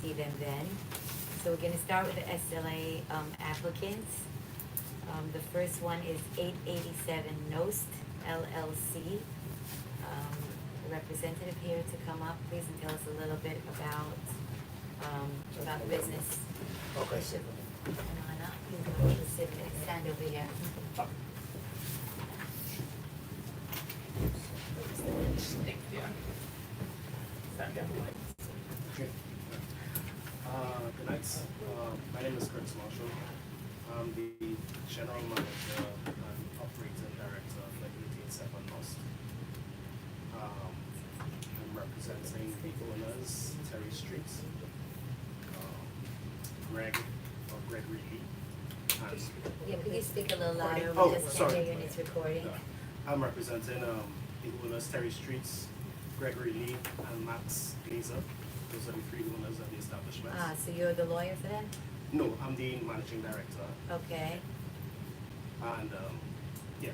see them then. So we're gonna start with the SLA applicants. The first one is 887 Nost LLC. A representative here to come up, please, and tell us a little bit about the business. Okay. Bishop, come on up, please, sit and stand over here. Okay. Good night. My name is Curtis Marshall. I'm the General Manager and Operating Director of 887 Nost. I'm representing the owners, Terry Street, Gregory Lee. And Yeah, could you speak a little louder? Oh, We just can't sorry. hear you and it's recording. I'm representing the owners, Terry Streets, Gregory Lee, and Max Glazer. Those are the three owners of the establishment. Ah, so you're the lawyer for them? No, I'm the managing director. Okay. And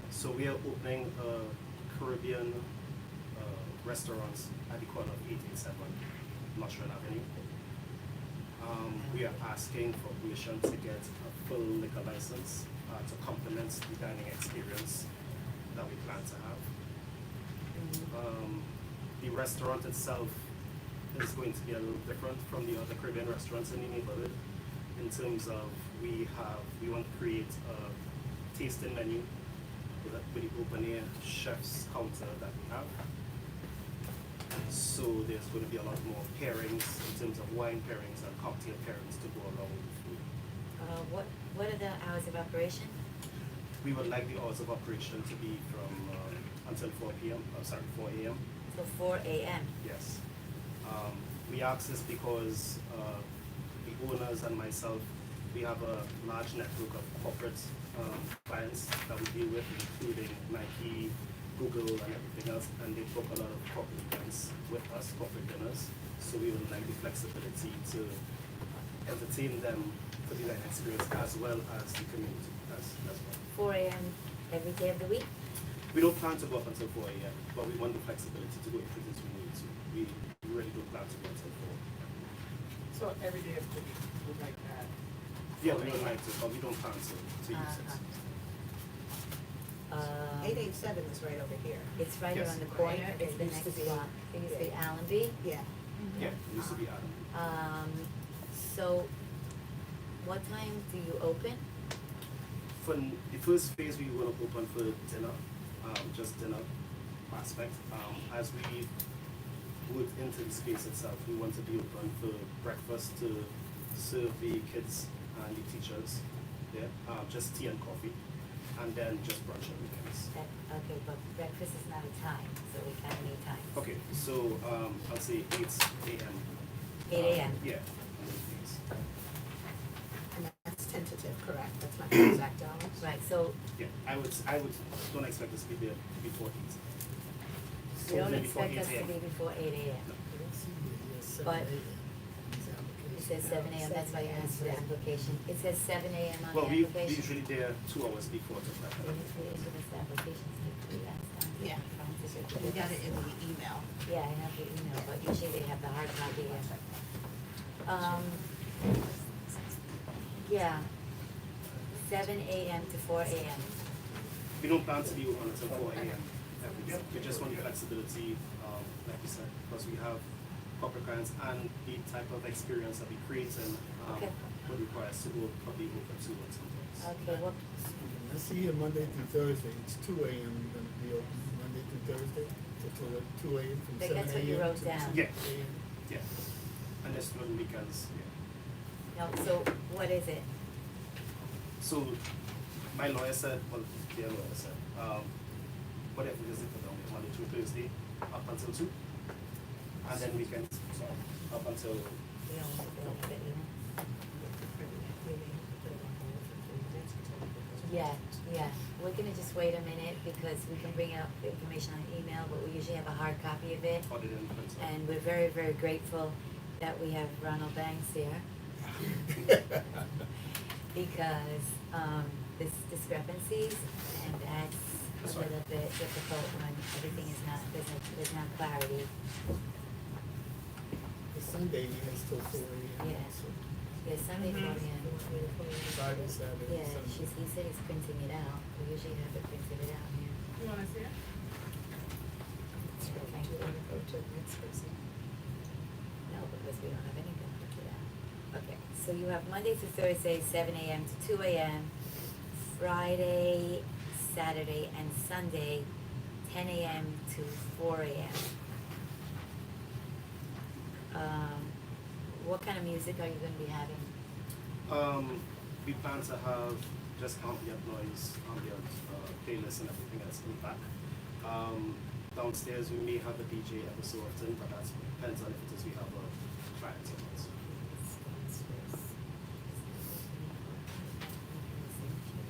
so we are opening a Caribbean restaurants at the corner of 887 Nostrand Avenue. We are asking for permission to get a full liquor license to complement the dining experience that we plan to have. The restaurant itself is going to be a little different from the other Caribbean restaurants in the neighborhood in terms of we want to create a tasting menu with the open air chef's counter that we have. So there's going to be a lot more pairings in terms of wine pairings and cocktail pairings to go along with the food. What are the hours of operation? We would like the hours of operation to be from until 4 a.m. Till 4 a.m. Yes. We ask this because the owners and myself, we have a large network of corporate clients that we deal with, including Nike, Google, and everything else, and they book a lot of corporate events with us, corporate dinners. So we would like the flexibility to entertain them for the dining experience as well as the community as well. 4 a.m. every day of the week? We don't plan to go up until 4 a.m., but we want the flexibility to go if it is we need to. We really don't plan to go until 4. So every day of the week, would like that. Yeah, we would like to, but we don't plan to use it. 887 is right over here. It's right Yes. around the corner, Right. it's the It used to next be- block. It used to be Allenby. Yeah. Yeah, it used to be Adam. So what time do you open? For the first phase, we want to open for dinner, just dinner aspect. As we move into the space itself, we want to be open for breakfast to serve the kids and the teachers there, just tea and coffee, and then just brunch on weekends. Okay, but breakfast is not a time, so we kind of need time. Okay, so I'll say 8 a.m. 8 a.m. Yeah. on weekdays. And that's tentative, correct? That's not the exact hours? Right, so Yeah, I would don't expect us to be there before 8. you don't Maybe before expect us 8 to be before 8 a.m. But it says 7 a.m., that's why you asked for the application. It says 7 a.m. on Well, the we application. usually there 2 hours before to prep. We issue this application, we asked them. Yeah. We got it in the email. Yeah, I have the email, but usually they have the hard copy here. Yeah, 7 a.m. to 4 a.m. We don't plan to be open until 4 a.m. every day. We just want the flexibility, like you said, because we have corporate clients and the type of experience that we create and Okay. would require us to go probably open 2 or sometimes. Okay, well, I see here Monday through Thursday, it's 2 a.m. You're gonna be open Monday through Thursday, to 2 a.m. from Like, 7 that's what you a.m. wrote to down. 2 Yeah. a.m. Yeah, and that's during weekends. Yeah. no, so what is it? So my lawyer said, well, their lawyer said, whatever it is they put down, Monday through Thursday, up until 2, and then weekends, sorry, up until. We don't have it, you know? Yeah, yeah, we're gonna just wait a minute because we can bring out the information on email, but we usually have a hard copy of it. Other than print. And we're very, very grateful that we have Ronald Banks here. Because, there's discrepancies and that's That's a right. little bit difficult when everything is not, there's not clarity. The Sunday, he has till 4 a.m. Yeah, Saturday, Sunday Mhm. for him. Friday, Saturday, Yeah, Sunday. he said he's printing it out. We usually have it printed it out here. You wanna see it? Okay. Do you wanna go to the next person? No, because we don't have anything printed out. Okay, so you have Monday through Thursday, 7 a.m. to 2 a.m. Friday, Saturday, and Sunday, 10 a.m. to 4 a.m. What kind of music are you going to be having? We plan to have just ambient noise, ambient playlists and everything else in the back. Downstairs we may have a DJ every so often, but that depends on if it is we have a client or not.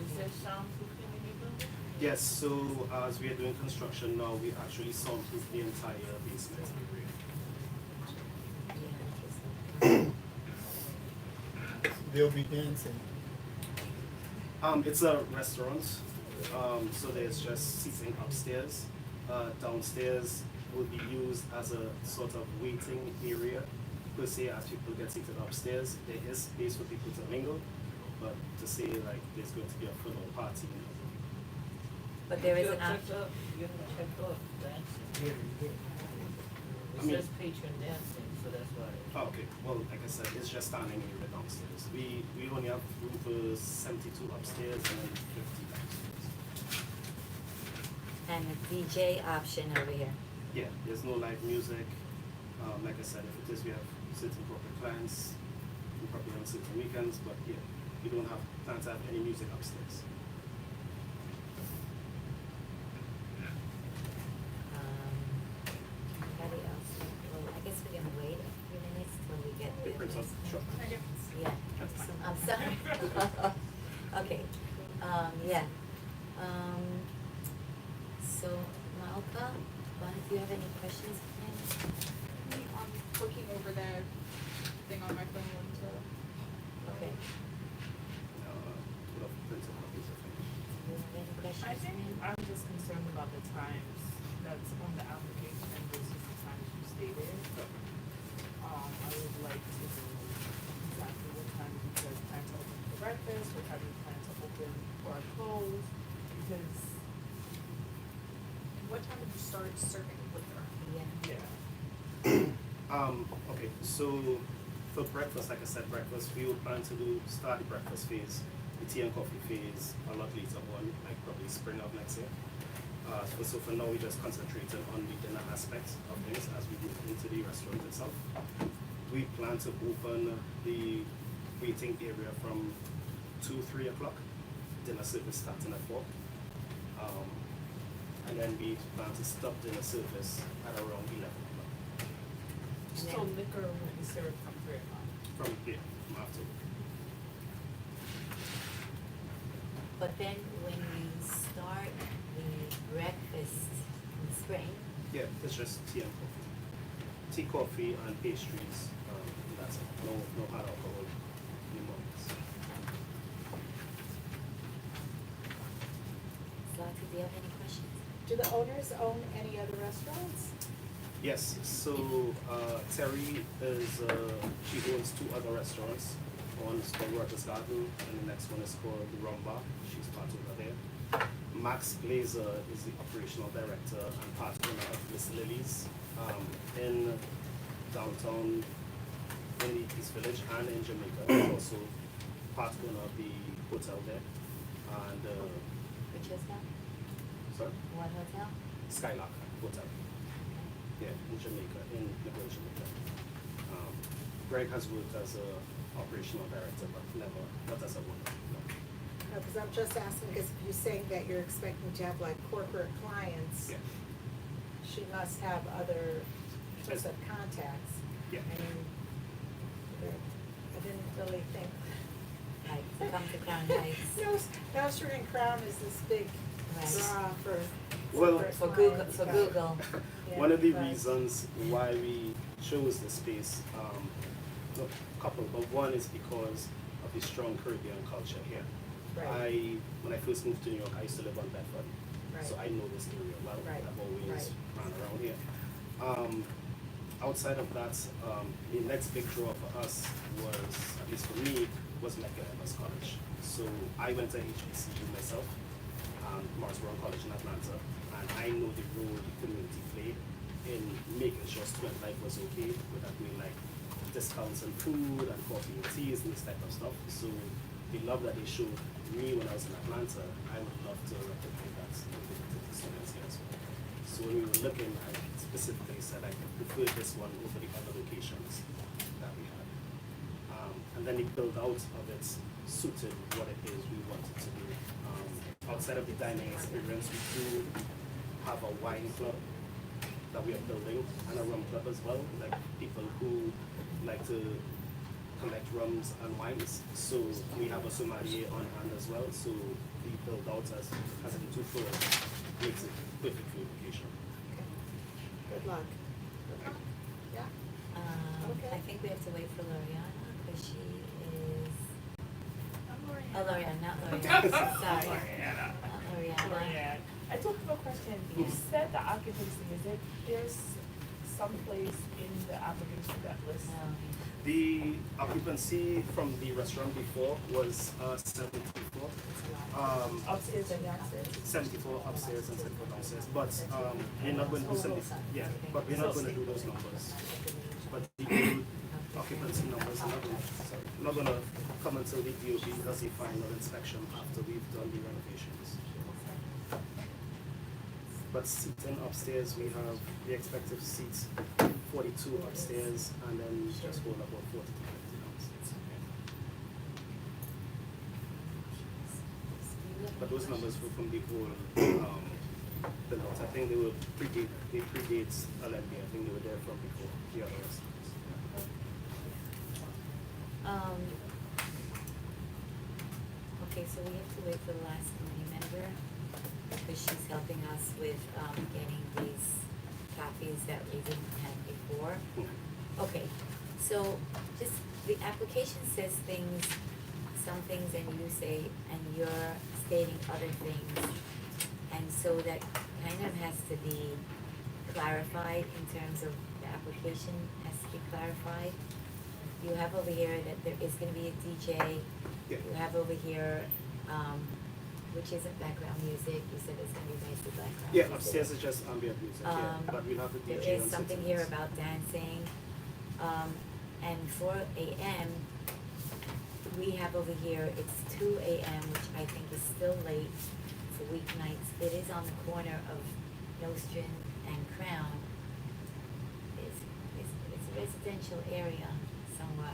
Is there soundproofing in your building? Yes, so as we are doing construction now, we actually soundproof the entire basement area. Yeah, They'll be dancing. It's a restaurant, so there's just seating upstairs. Downstairs will be used as a sort of waiting area, per se, as people get seated upstairs. There is space for people to mingle, but to say like there's going to be a full party. but there is You an have option. checked up- You haven't checked off dancing. I It mean- says patron dancing, so that's why. Oh, okay, well, like I said, it's just standing area downstairs. We only have room for 72 upstairs and then 50 downstairs. And the DJ option over here. Yeah, there's no live music. Like I said, if it is, we have certain corporate clients, we probably on certain weekends, but yeah, we don't have plan to have any music upstairs. Anybody else? Well, I guess we can wait a few minutes till we get The the. printer, sure. Yeah, I'm sorry. Okay, yeah. So Malka, do you have any questions for him? I'm looking over that thing on my phone to. Okay, Put up printer copies of it. do you have any questions I for think him? I'm just concerned about the times that's on the application versus the times you stated. I would like to know exactly what time you guys plan to open for breakfast, what time you plan to open or close, because, What time did you start serving liquor? Yeah. yeah. Okay, so for breakfast, like I said, breakfast, we will plan to start the breakfast phase, the tea and coffee phase a lot later on, like probably spring of next year. So for now, we just concentrated on the dinner aspect of things as we move into the restaurant itself. We plan to open the waiting area from 2-3 o'clock, dinner service starting at 4. And then we plan to stop dinner service at around 11 o'clock. So liquor will be served from 3 o'clock. From here, from after. But then when you start the breakfast in spring, Yeah, it's just tea and coffee. Tea, coffee, and pastries. That's it. No hard alcohol anymore. Zlati, do you have any questions? Do the owners own any other restaurants? Yes, so Terry is, she owns 2 other restaurants. One is called Rogers Garden, and the next one is called the Rumba. She's part owner there. Max Glazer is the operational director and part owner of Miss Lily's in downtown, in the East Village and in Jamaica. He's also part owner of the hotel there. And, Which hotel? sorry, What hotel? Skylark Hotel. Yeah, in Jamaica, in Nicole, Jamaica. Greg has worked as a operational director, but not as a owner. No. No, because I'm just asking, because if you're saying that you're expecting to have like corporate clients, Yeah, she must have other sorts of contacts. yeah. I mean, I didn't really think. Like, to come to Crown Heights? Belcher and Crown is this big Right. draw for. Well- corporate For Google, clients, for but- Google. Yeah, One of the but- reasons why we chose the space, a couple, but one is because of the strong Caribbean culture here. Right. When I first moved to New York, I used to live on Bedford, so Right. I know this area well. Right. I've always Right. ran around here. outside of that, the next big draw for us was, at least for me, was Mecca Evers College. So I went to HBCU myself, Morris Brown College in Atlanta, and I know the role the community played in making sure student life was okay, with that being like discounts on food and coffee and teas and this type of stuff. So the love that they showed me when I was in Atlanta, I would love to replicate that to the students here as well. So when we were looking, I specifically said I prefer this one over the other locations that we had. And then the build out of it suited what it is we wanted to do. Outside of the dining experience, we do have a wine club that we are building and a rum club as well, like people who like to collect rums and wines. So we have a sommelier on hand as well. So the build out as a two floors makes it perfect for location. Good luck. Yeah, Okay. I think we have to wait for Loriana, because she is, I'm Lorianne. oh, Loriana, not Loriana, sorry. Loriana. Not Loriana. Lorianne. I do have a question. You said the occupancy, is it, there's someplace in the application that lists? No. The occupancy from the restaurant before was 74. Upstairs and downstairs? 74 upstairs and 74 downstairs. But we're not going to do 70. Yeah, but we're not going to do those numbers. But the good occupancy numbers are not going to come until the DOB does the final inspection after we've done the renovations. But seating upstairs, we have the expected seats 42 upstairs and then just hold about 40 to 50 downstairs. But those numbers were from the whole build-out. I think they predate Olympia. I think they were there from before the other restaurants. Okay, so we have to wait for the last committee member, because she's helping us with, getting these copies that we didn't have before. Okay, so just, the application says things, some things, and you say, and you're stating other things. And so that kind of has to be clarified in terms of the application has to be clarified. You have over here that there is gonna be a DJ. Yeah. You have over here, which isn't background music, you said it's gonna be mostly background music. Yeah, upstairs is just ambient music, yeah. But we'll have the DJ There is on something six here minutes. about dancing, and 4 a.m., we have over here, it's 2 a.m., which I think is still late for weeknights. It is on the corner of Nostrand and Crown. It's a residential area somewhat.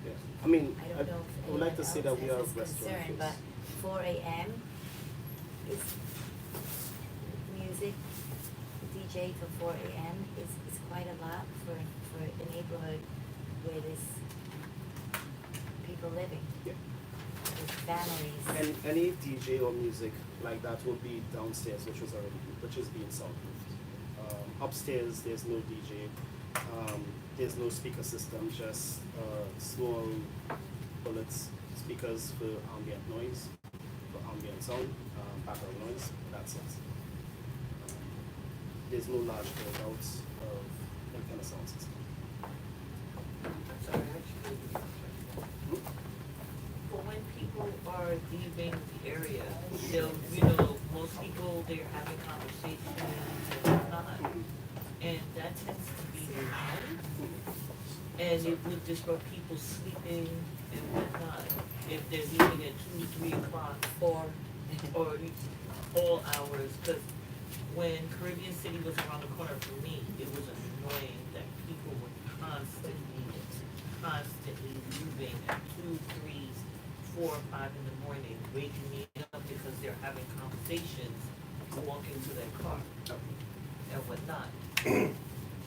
Yeah. I mean, I don't know I if would like to anyone say that else we has are this restaurant concern, but face. 4 a.m. is music, DJ till 4 a.m. is quite a lot for a neighborhood where there's people living, Yeah. with families. And any DJ or music like that will be downstairs, which is being soundproofed. Upstairs, there's no DJ. There's no speaker system, just small bullets speakers for ambient noise, for ambient sound, background noise. That's it. There's no large build-outs of any kind of sound system. But when people are leaving the area, they'll, most people, they're having conversations and whatnot. And that tends to be loud. And it would disrupt people sleeping and whatnot. If they're leaving at 2, 3 o'clock or all hours. Because when Caribbean City was around the corner for me, it was annoying that people were constantly leaving at 2, 3, 4, 5 in the morning, waking me up because they're having conversations, walking to their car and whatnot.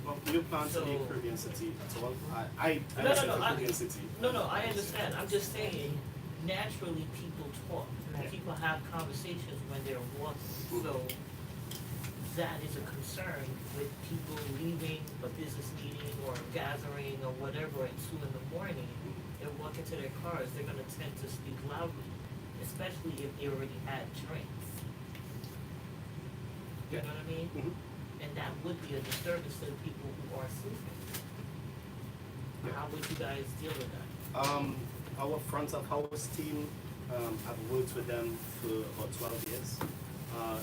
Well, you plan to be So- Caribbean City at all? I No, said I- Caribbean City. No, I understand. I'm just saying, naturally, people talk. Right. People have conversations when they're walking. So that is a concern with people leaving a business meeting or a gathering or whatever at 2 in the morning and walking to their cars. They're gonna tend to speak loudly, especially if they already had drinks. You know what I mean? Mhm. and that would be a disturbance to the people who are sleeping. Yeah. How would you guys deal with that? Our front of house team, I've worked with them for about 12 years.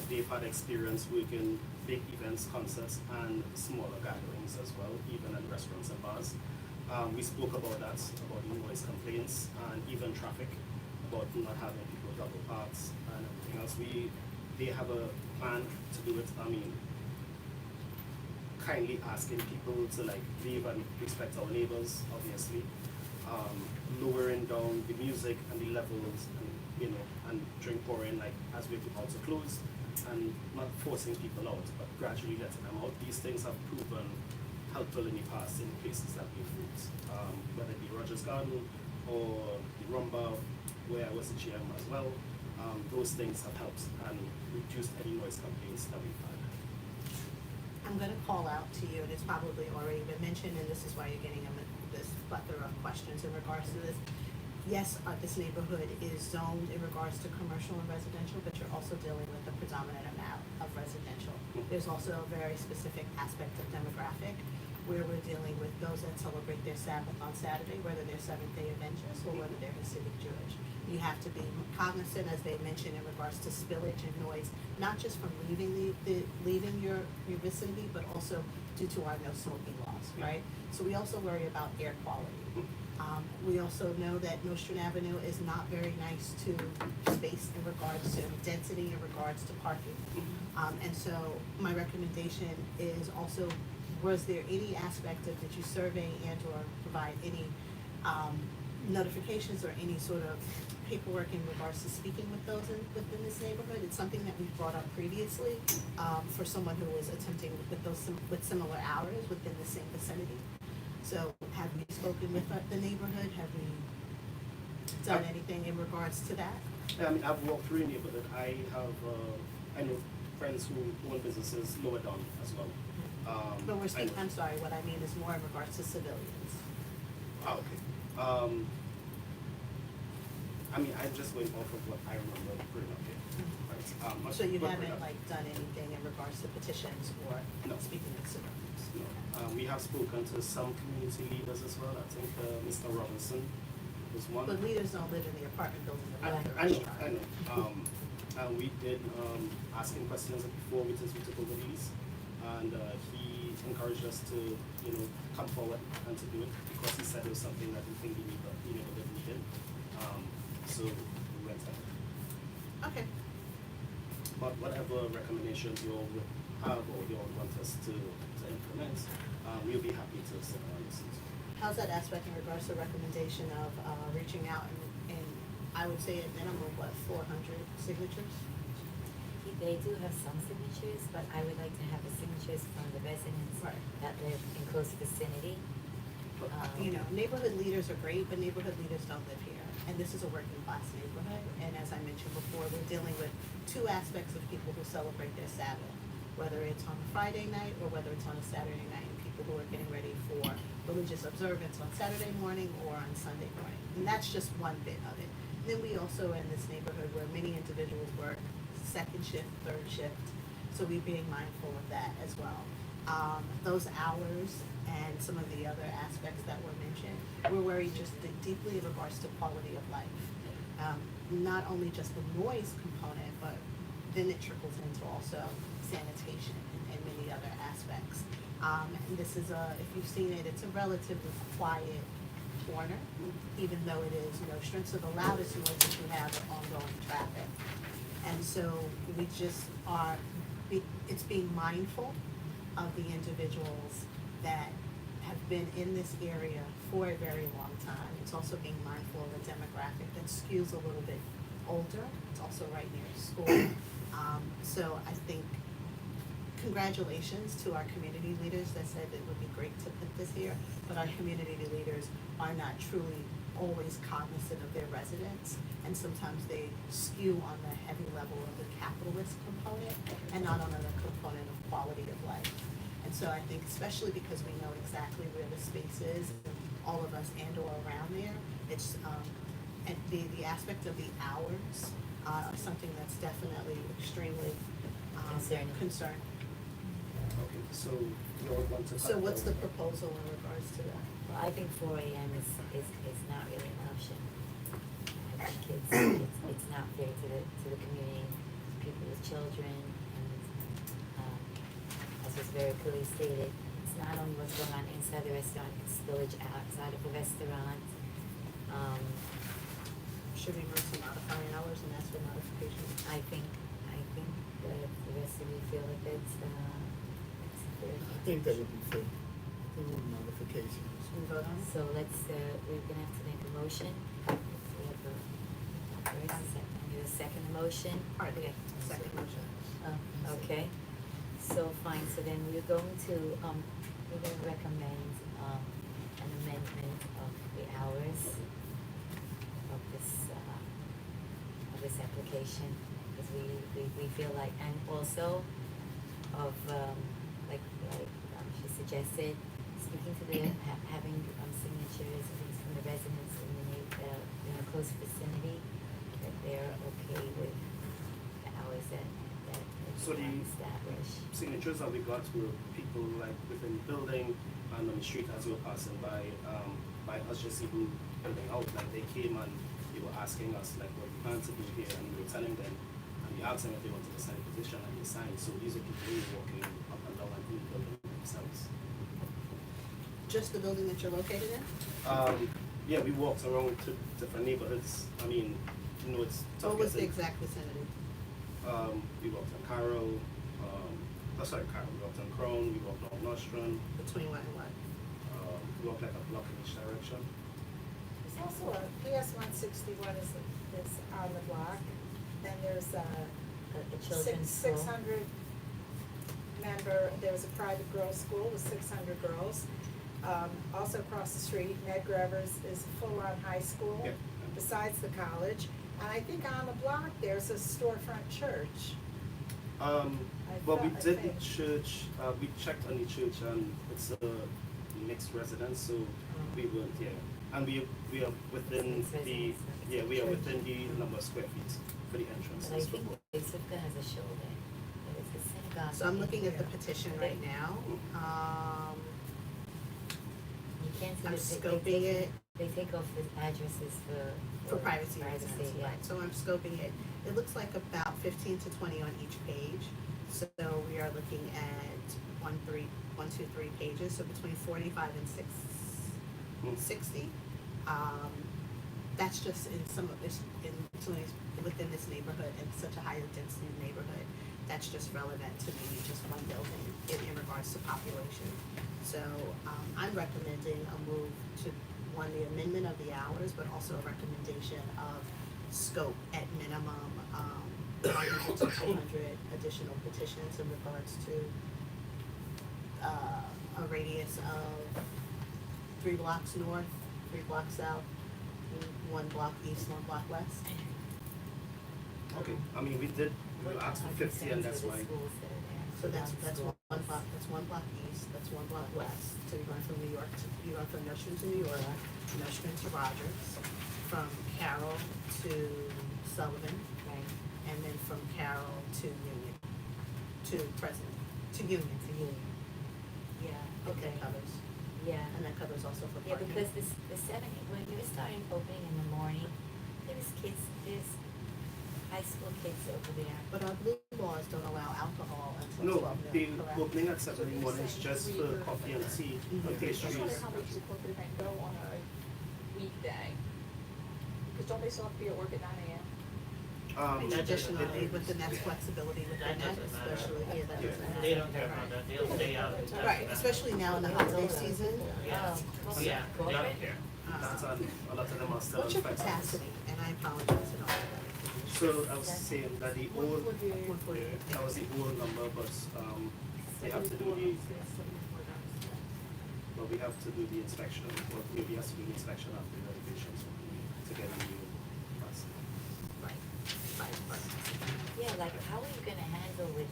They've had experience working big events, concerts, and smaller gatherings as well, even at restaurants and bars. We spoke about that, about noise complaints and even traffic, about not having people double parks and everything else. They have a plan to do it. I mean, kindly asking people to like leave and respect our neighbors, obviously. Lowering down the music and the levels, and you know, and drink pouring like as we're about to close, and not forcing people out, but gradually letting them out. These things have proven helpful in the past in places that we've moved, whether it be Rogers Garden or the Rumba, where I was the GM as well. Those things have helped and reduced any noise complaints that we've had. I'm gonna call out to you, and it's probably already been mentioned, and this is why you're getting this plethora of questions in regards to this. Yes, this neighborhood is zoned in regards to commercial and residential, but you're also dealing with a predominant amount of residential. There's also a very specific aspect of demographic where we're dealing with those that celebrate their Sabbath on Saturday, whether they're Seventh-day Adventists or whether they're Hasidic Jewish. You have to be cognizant, as they mentioned, in regards to spillage and noise, not just from leaving leaving your vicinity, but also due to our no smoking laws, right? So we also worry about air quality. We also know that Nostrand Avenue is not very nice to space in regards to density, in regards to parking. And so my recommendation is also, was there any aspect of, did you survey and or provide any notifications or any sort of paperwork in regards to speaking with those within this neighborhood? It's something that we've brought up previously for someone who was attempting with with similar hours within the same vicinity. So have we spoken with the neighborhood? Have we done anything in regards to that? I mean, I've walked through a neighborhood. I know friends who own businesses lower down as well. But we're speaking, I know. I'm sorry, what I mean is more in regards to civilians. Okay. I mean, I'm just going off of what I remember putting up here. Right? So you but- haven't like done anything in regards to petitions or No. speaking with civilians? No. We have spoken to some community leaders as well. I think Mr. Robinson was one. But leaders don't live in the apartment building I above the know, restaurant. I know. And we did ask him questions before we took over these, and he encouraged us to, you know, come forward and to do it because he said it was something that he think he needed. So we went ahead. Okay, But whatever recommendations you all would have or you all want us to implement, we'll be happy to sit down and listen to. how's that aspect in regards to recommendation of reaching out and I would say a minimum of 400 signatures? They do have some signatures, but I would like to have the signatures from the residents Right. that live in close vicinity. You know, neighborhood leaders are great, but neighborhood leaders don't live here. And this is a working class neighborhood. And as I mentioned before, we're dealing with two aspects of people who celebrate their Sabbath, whether it's on a Friday night or whether it's on a Saturday night, and people who are getting ready for religious observance on Saturday morning or on Sunday morning. And that's just one bit of it. Then we also in this neighborhood where many individuals work second shift, third shift, so we're being mindful of that as well. Those hours and some of the other aspects that were mentioned, we're worried just deeply in regards to quality of life. Not only just the noise component, but then it trickles into also sanitation and many other aspects. And this is if you've seen it, it's a relatively quiet corner, even though it is Nostrand. So the loudest noise that you have are ongoing traffic. And so we just it's being mindful of the individuals that have been in this area for a very long time. It's also being mindful of the demographic that skews a little bit older. It's also right near school. So I think congratulations to our community leaders that said it would be great to put this here, but our community leaders are not truly always cognizant of their residents, and sometimes they skew on the heavy level of the capitalist component and not on the component of quality of life. And so I think especially because we know exactly where the space is, all of us and or around there, it's and the aspect of the hours are something that's definitely extremely Concerning. concerning. Okay, so you all want to. So what's the proposal in regards to that? Well, I think 4 AM is not really an option. I think it's not fair to the community, people with children, and, as was very clearly stated, it's not only what's going on inside the restaurant, it's spillage outside of the restaurant. Should we move to modifying hours and ask for modification? I think that the rest of you feel that that's fair. I think that would be fair. There would be modifications. Should we vote on it? So let's, we're gonna have to make a motion. We have a first, second, I'm gonna second the motion. Pardon, Okay. second motion. Okay, so fine, so then we're going to, we're gonna recommend, an amendment of the hours of this application, because we feel like, and also of, like she suggested, speaking to the, having, signatures and things from the residents in in a close vicinity, that they're okay with the hours that So we the- establish. Signatures that we got were people like within the building and on the street as we were passing by us just even building out, like they came and they were asking us like what we plan to do here, and we were telling them, and we asked them if they wanted to sign a petition, and they signed. So these are people who are walking up and down and in the building themselves. Just the building that you're located in? Yeah, we walked around to different neighborhoods. I mean, you know, it's tough What was the getting- exact vicinity? We walked on Carroll, Carroll, we walked on Crown, we walked on Nostrand, Between what and what? we walked like a block in each direction. There's also a PS 161 is on the block, and there's a The children's school. 600 member, there's a private girls' school with 600 girls. Also across the street, Ned Gravers is a full-on high school, Yeah. besides the college. And I think on the block, there's a storefront church. Well, we thought- I did the think. church, we checked on the church, and it's a mixed residence, so we weren't, yeah. And we are within Mixed the, residence, yeah, we are church. within the number of square feet for the entrances. But I for think both. Sivka has a shoulder, but it's a synagogue. So I'm looking at the here. petition right now. You can't see I'm the, scoping it they take off the addresses for privacy reasons, yeah. right? So I'm scoping it. It looks like about 15 to 20 on each page. So we are looking at 1, 2, 3 pages, so between 45 and 60. That's just in some of this, within this neighborhood, in such a higher density neighborhood. That's just relevant to maybe just one building in regards to population. So I'm recommending a move to, one, the amendment of the hours, but also a recommendation of scope at minimum, 100 to 200 additional petitions in regards to a radius of 3 blocks north, 3 blocks south, 1 block east, 1 block west. Okay, I mean, we asked for 50, and that's why. So that's one block, that's 1 block east, that's 1 block west. So you're going from New York you're going from Nostrand to New York, Nostrand to Rogers, from Carroll to Sullivan, Right, and then from Carroll to Union, to President, to Union. to you. Yeah, And okay, that covers, yeah. and that covers also for Yeah, parking. because the 7, when you were starting opening in the morning, there's high school kids over there. But our blue laws don't allow alcohol until No, 12 the noon, correct? opening at 7 in the morning is just for coffee and tea and I just pastries. wonder how much the corporate event go on a weekday? Cause don't they still have to be at work at 9 AM? Traditionally, within that flexibility within That that, doesn't matter. especially, yeah, that doesn't matter. They don't care about that, they'll stay out. It doesn't Right, matter. especially now in the holiday season. Yeah, Oh, yeah, they don't care. That's on, a lot of them are still What's on your 5 cents. capacity? And I apologize and all that. So I was saying that the old, 148. that was the old number, but they have to do the, well, we have to do the inspection, or maybe has to do the inspection after the renovations to get a new bus. Right. Yeah, like how are you gonna handle with,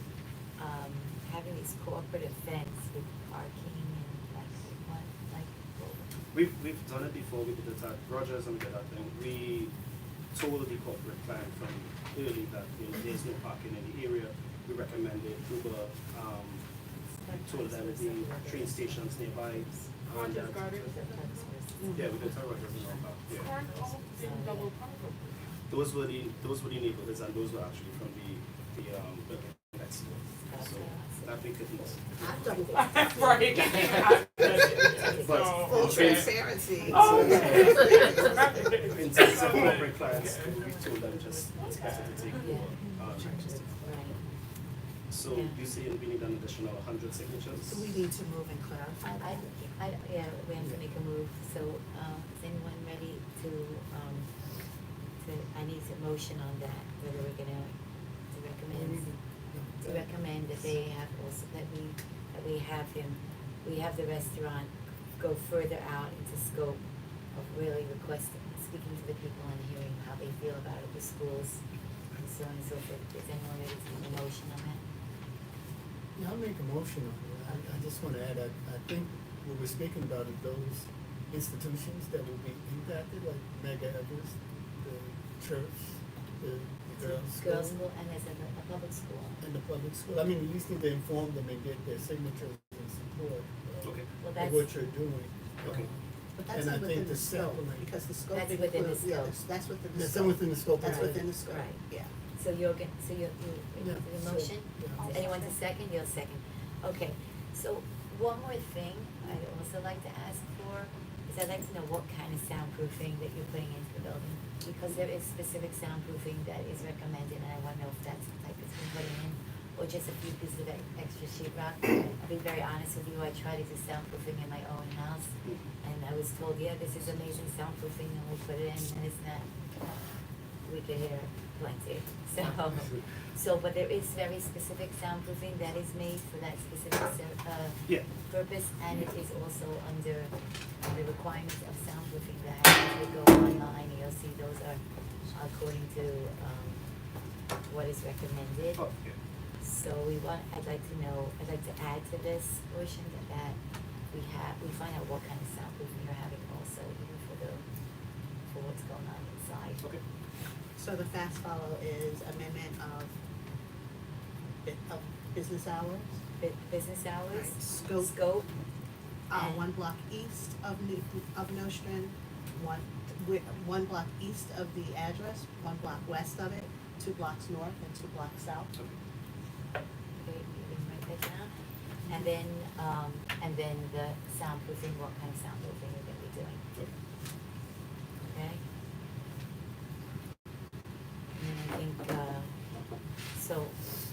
having these corporate events with parking and like, what, like, We've done it before, we did it at Rogers and we did that thing. We told the corporate client from early that there's no parking in the area. We recommended Uber told them the train stations nearby. And Rogers that, Garden. yeah, we could tell Rogers and all that, yeah. Aren't all in double park? Those were the neighborhoods, and those were actually from the building next door. So that we couldn't. I've double Right. But full in terms- transparency. Oh, in terms of corporate clients, we told them just it's better to take Yeah. over. Right. So Yeah. you saying we need an additional 100 signatures? We need to move and clarify that. Yeah, we have to make a move, so, is anyone ready to, I need a motion on that, whether we're gonna, to recommend that they have also, that we have we have the restaurant go further out into scope of really requesting, speaking to the people and hearing how they feel about it, the schools, and so on and so forth. Is anyone ready to make a motion on that? Yeah, I'll make a motion on it. I just wanna add, I think what we're speaking about is those institutions that will be impacted, like Mega Everest, the church, the Girls' school, and there's a public school. and the public school. I mean, we just need to inform them and get their signatures and support Okay. Well, of that's, what you're doing. Okay. But that's And I within think the the scope, supplement- because the scope That's within the includes, yeah, scope. that's within the That's scope. within the scope That's already. within the scope, Right. yeah. so you're going, so you Yeah, the so, motion? yeah. Anyone to second? You'll second. Okay, so one more thing I'd also like to ask for is I'd like to know what kind of soundproofing that you're putting into the building. Because there is specific soundproofing that is recommended, and I wanna know if that's the type that's been put in, or just a few pieces of extra sheet rock. I'll be very honest with you, I tried to do soundproofing in my own house, and I was told, yeah, this is amazing soundproofing, and we put it in, and it's not, we could hear plenty, so, but there is very specific soundproofing that is made for that specific, Yeah. purpose, and it is also under the requirements of soundproofing that if you go online, you'll see those are according to, what is recommended. Oh, yeah. So I'd like to add to this portion that we find out what kind of soundproofing you're having also, even for what's going on inside. Okay. So the fast follow is amendment of business hours, Business hours, Right. Scope. scope, and- one block east of Nostrand, one block east of the address, one block west of it, 2 blocks north and 2 blocks south. Okay. okay, you can write that down. And then the soundproofing, what kind of soundproofing you're gonna be doing, Okay. okay? And I think, so,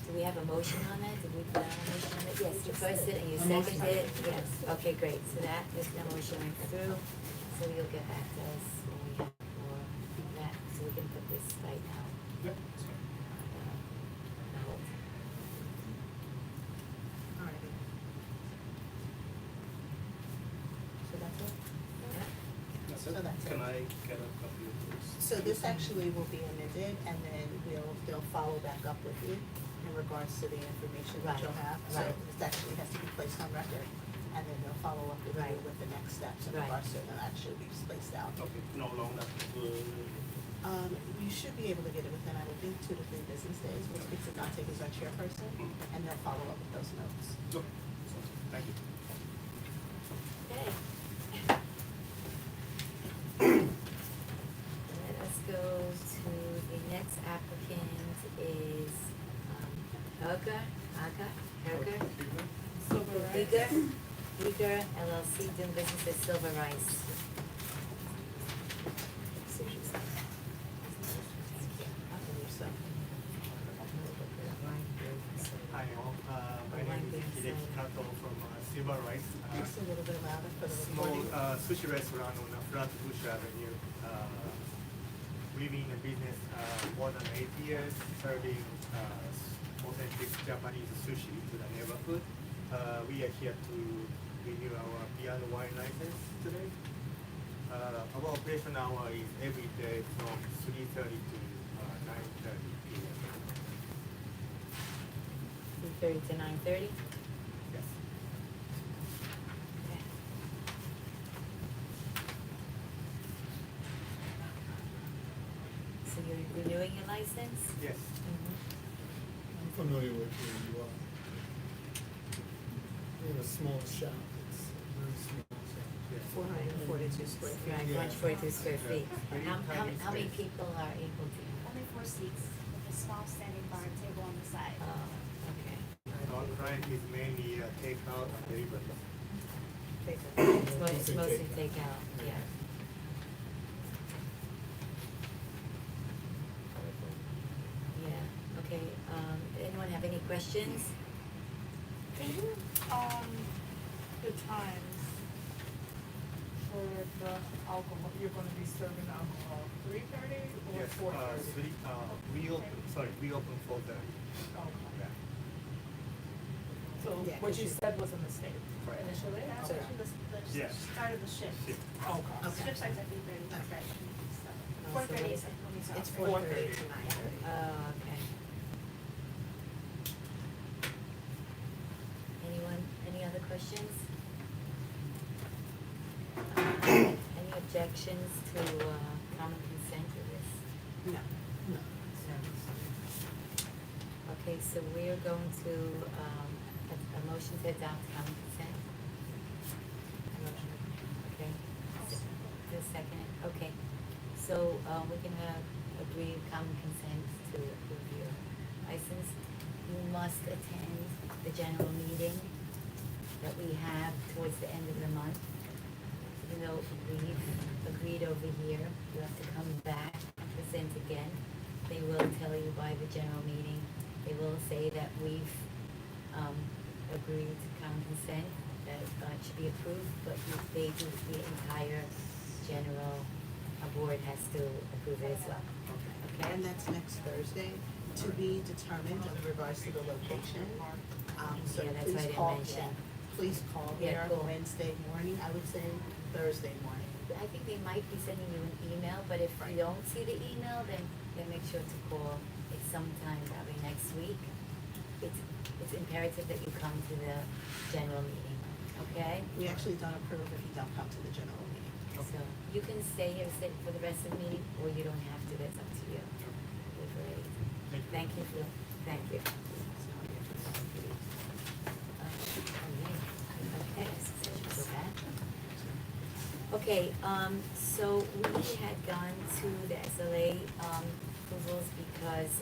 do we have a motion on that? Did we put out a motion on it? Yes, you first did and you A motion. seconded it, yes, okay, great, so that, this motion went through, so you'll get back to us when we have more feedback, so we can put this right now. Yeah, that's fine. Alrighty. So that's it? That's So it. that's Can it. I get a copy of those? So this actually will be amended, and then they'll follow back up with you in regards to the information that you'll have. So Right. this actually has to be placed on record, and then they'll follow up with you Right. with the next steps in Right. regards to it actually be spaced out. Okay, no long that will. You should be able to get it within, I would think, 2 to 3 business days. We'll speak to Dante, who's our chairperson, and they'll follow up with those notes. Okay, so, thank you. Okay. Let us go to the next applicant is, Herger Silver Rice. Eager LLC, doing business as Silver Rice. So, Hi all, my name is Hideki Kato from Silver Rice. just a little bit louder for the Small recording. sushi restaurant on Flatbush Avenue. We've been in business more than 8 years, serving authentic Japanese sushi to the neighborhood. We are here to renew our beer and wine license today. Our operation hour is every day from 3:30 to 9:30 p.m. 3:30 to 9:30? Yes. Okay. So you're renewing your license? Yes. Mm-hmm. I'm familiar with who you are. small shop, it's a very small shop. 442 square feet. Right, Yeah. 142 square feet. Very How tiny many space. people are able to? Only 4 seats with a small standing bar and table on the side. Okay. Our client is mainly takeout and delivery. It's mostly takeout, yeah. Yeah, okay, anyone have any questions? Can you, the times for the alcohol, you're gonna be serving alcohol 3:30 or Yes, 4:30? we open 4:30. Okay. So Yeah, what 'cause you you- said was a mistake for initially? That's Okay. actually the Yeah. start of the shift. Shift. Okay. Okay. Shift starts at 3:30, that's right. So, Oh, 4:30 is so when we start. It's 4:30 to 9:30. Oh, okay. Anyone, any other questions? Any objections to, common consent to this? No. No. Okay, so we're going to, a motion to adopt common consent? Okay. The second, okay. So, we can agree common consent to approve your license. You must attend the general meeting that we have towards the end of the month. Even though we've agreed over here, you have to come back and present again. They will tell you by the general meeting, they will say that we've, agreed to common consent, that it should be approved, but they do, the entire general board has to approve it as well. Okay? And that's next Thursday, to be determined in regards to the location. So Yeah, that's please what I didn't call, mention. please call Yeah, there cool. Wednesday morning, I would say Thursday morning. I think they might be sending you an email, but if you don't see the email, then make sure to call. It's sometime probably next week. It's imperative that you come to the general meeting, okay? We actually don't approve if you don't come to the general meeting. So you can stay here, sit for the rest of the meeting, or you don't have to, that's up to you. You're great. Thank you, Phil. Thank you. Okay, so that. Okay, so we had gone to the SLA, approvals because,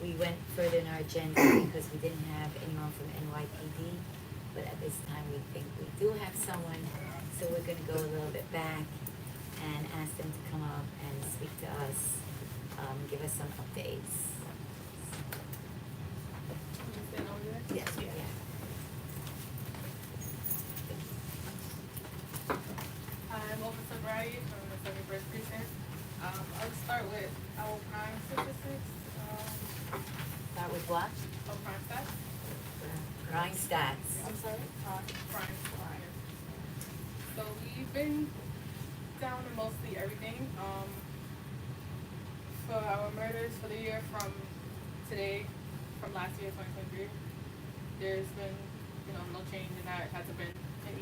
we went further in our agenda because we didn't have anyone from NYPD. But at this time, we think we do have someone, so we're gonna go a little bit back and ask them to come up and speak to us, give us some updates. Yes, we Yeah. I'm Officer Brady from the 71st Precinct. I'll start with our crime statistics, Start with what? our crime stats. Crime stats. I'm sorry, crime stats. So we've been down to mostly everything. For our murders for the year from today, from last year, 2023, there's been, no change in that. It hasn't been an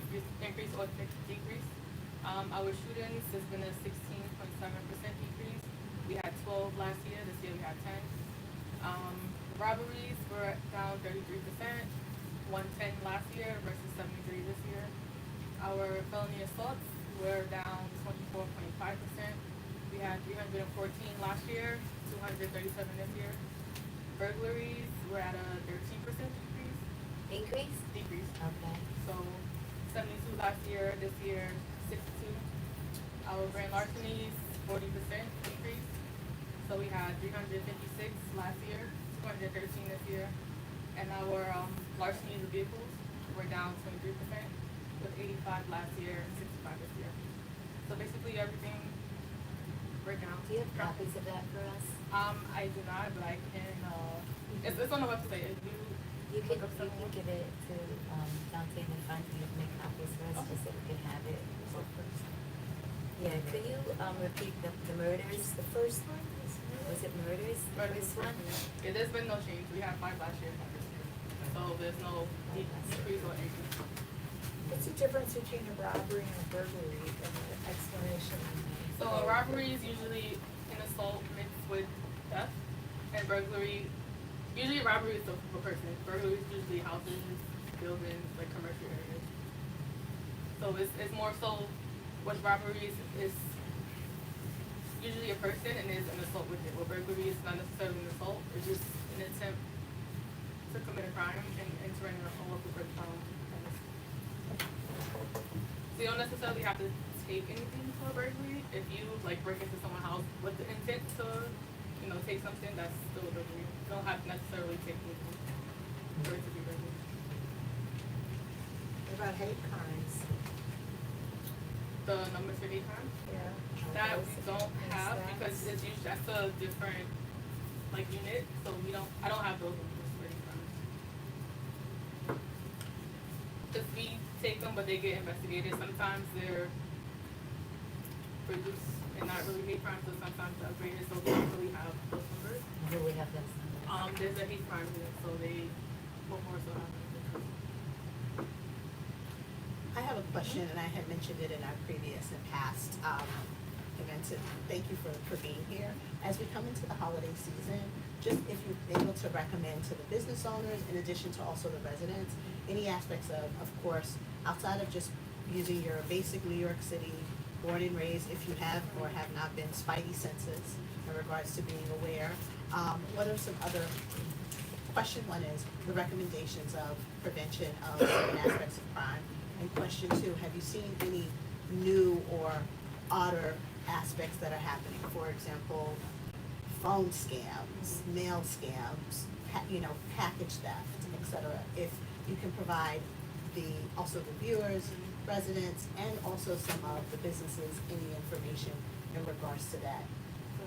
increase or decrease. Our shootings, there's been a 16.7% decrease. We had 12 last year, this year we had 10. Robberies were down 33%, 110 last year versus 73 this year. Our felony assaults were down 24.5%. We had 314 last year, 237 this year. Burglaries were at a 13% Increase? decrease. Okay. So 72 last year, this year 62. Our grand larcenies, 40% decrease. So we had 356 last year, 213 this year. And our larcenies of vehicles were down 23%, with 85 last year and 65 this year. So basically everything we're down. Do you have copies of that for us? I do not, but I can, it's on the website. If You can, look up you can give it to, Dante in the front, you can make copies for us, just so we can have it. Yeah, could you, repeat the murders? The first one was it murders, the first one? Yeah, there's been no change. We had 5 last year, 5 this year. So there's no decrease or increase. What's the difference between a robbery and a burglary and the explanation? So a robbery is usually an assault mixed with theft, and burglary, usually robbery is a person. Burglary is usually houses, buildings, like commercial areas. So it's more so with robberies is usually a person and there's an assault with it. With burglary it's not necessarily an assault, it's just an attempt to commit a crime and entering a local brick home. So you don't necessarily have to take anything for a burglary. If you like break into someone's house with the intent to, you know, take something, that's still a burglary. You don't have to necessarily take anything for it to be burglary. What about hate crimes? The numbers for hate crimes? Yeah. That Those we don't and have stats? because it's usually, that's a different like unit, so I don't have those numbers for hate crimes. Just we take them, but they get investigated. Sometimes they're produced and not really hate crimes, so sometimes they're upgraded, so we don't really have those numbers. Who would have those numbers? There's a hate crime unit, so they will more so have them. I have a question, and I had mentioned it in our previous and past events, and thank you for being here. As we come into the holiday season, just if you're able to recommend to the business owners, in addition to also the residents, any aspects of course, outside of just using your basic New York City, born and raised, if you have or have not been, spidey senses in regards to being aware, what are some other, question one is the recommendations of prevention of certain aspects of crime. And question two, have you seen any new or odder aspects that are happening? For example, phone scams, mail scams, package theft, etc. If you can provide also the viewers, residents, and also some of the businesses any information in regards to that. So,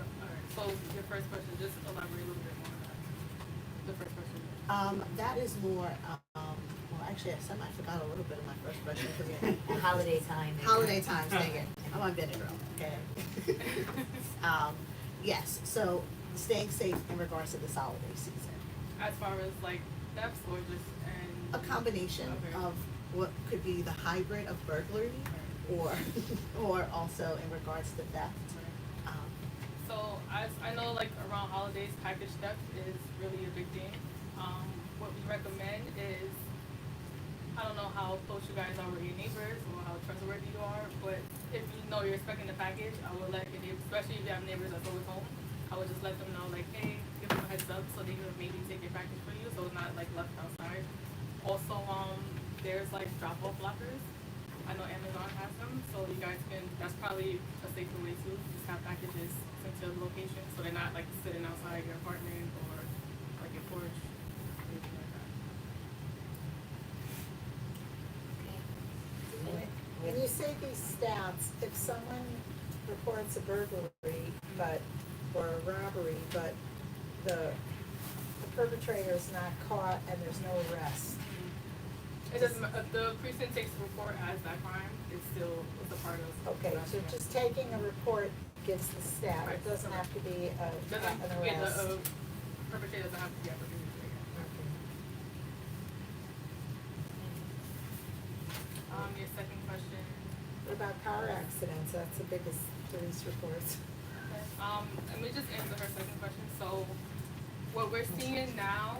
alright, so your first question, just elaborate a little bit more on that. The first question. That is more, well, actually, I forgot a little bit of my first question because Holiday time. holiday times, dang it. I'm on Benadryl, okay? Yes, so staying safe in regards to this holiday season. As far as like thefts or just A combination Okay. of what could be the hybrid of burglary or also in regards to theft. So as I know, like around holidays, package theft is really a big thing. What we recommend is, I don't know how close you guys are with your neighbors or how trustworthy you are, but if you know you're expecting a package, I would let your neighbors, especially if you have neighbors that's always home, I would just let them know like, hey, give them a heads up so they can maybe take your package for you, so it's not like left outside. Also, there's like drop-off lockers. I know Amazon has them, so you guys can, that's probably a safer way too, just have packages sent to the location, so they're not like sitting outside your apartment or like your porch, anything like that. When you say these stats, if someone reports a burglary, or a robbery, but the perpetrator is not caught and there's no arrest, It doesn't, the precinct takes the report as that crime, it's still, it's a part of. okay, so just taking a report gives the stat, Right. it doesn't have to be an Doesn't, yeah, arrest. the perpetrator doesn't have to be apprehended. Your second question. What about car accidents? That's the biggest police reports. Let me just answer her second question. So, what we're seeing now,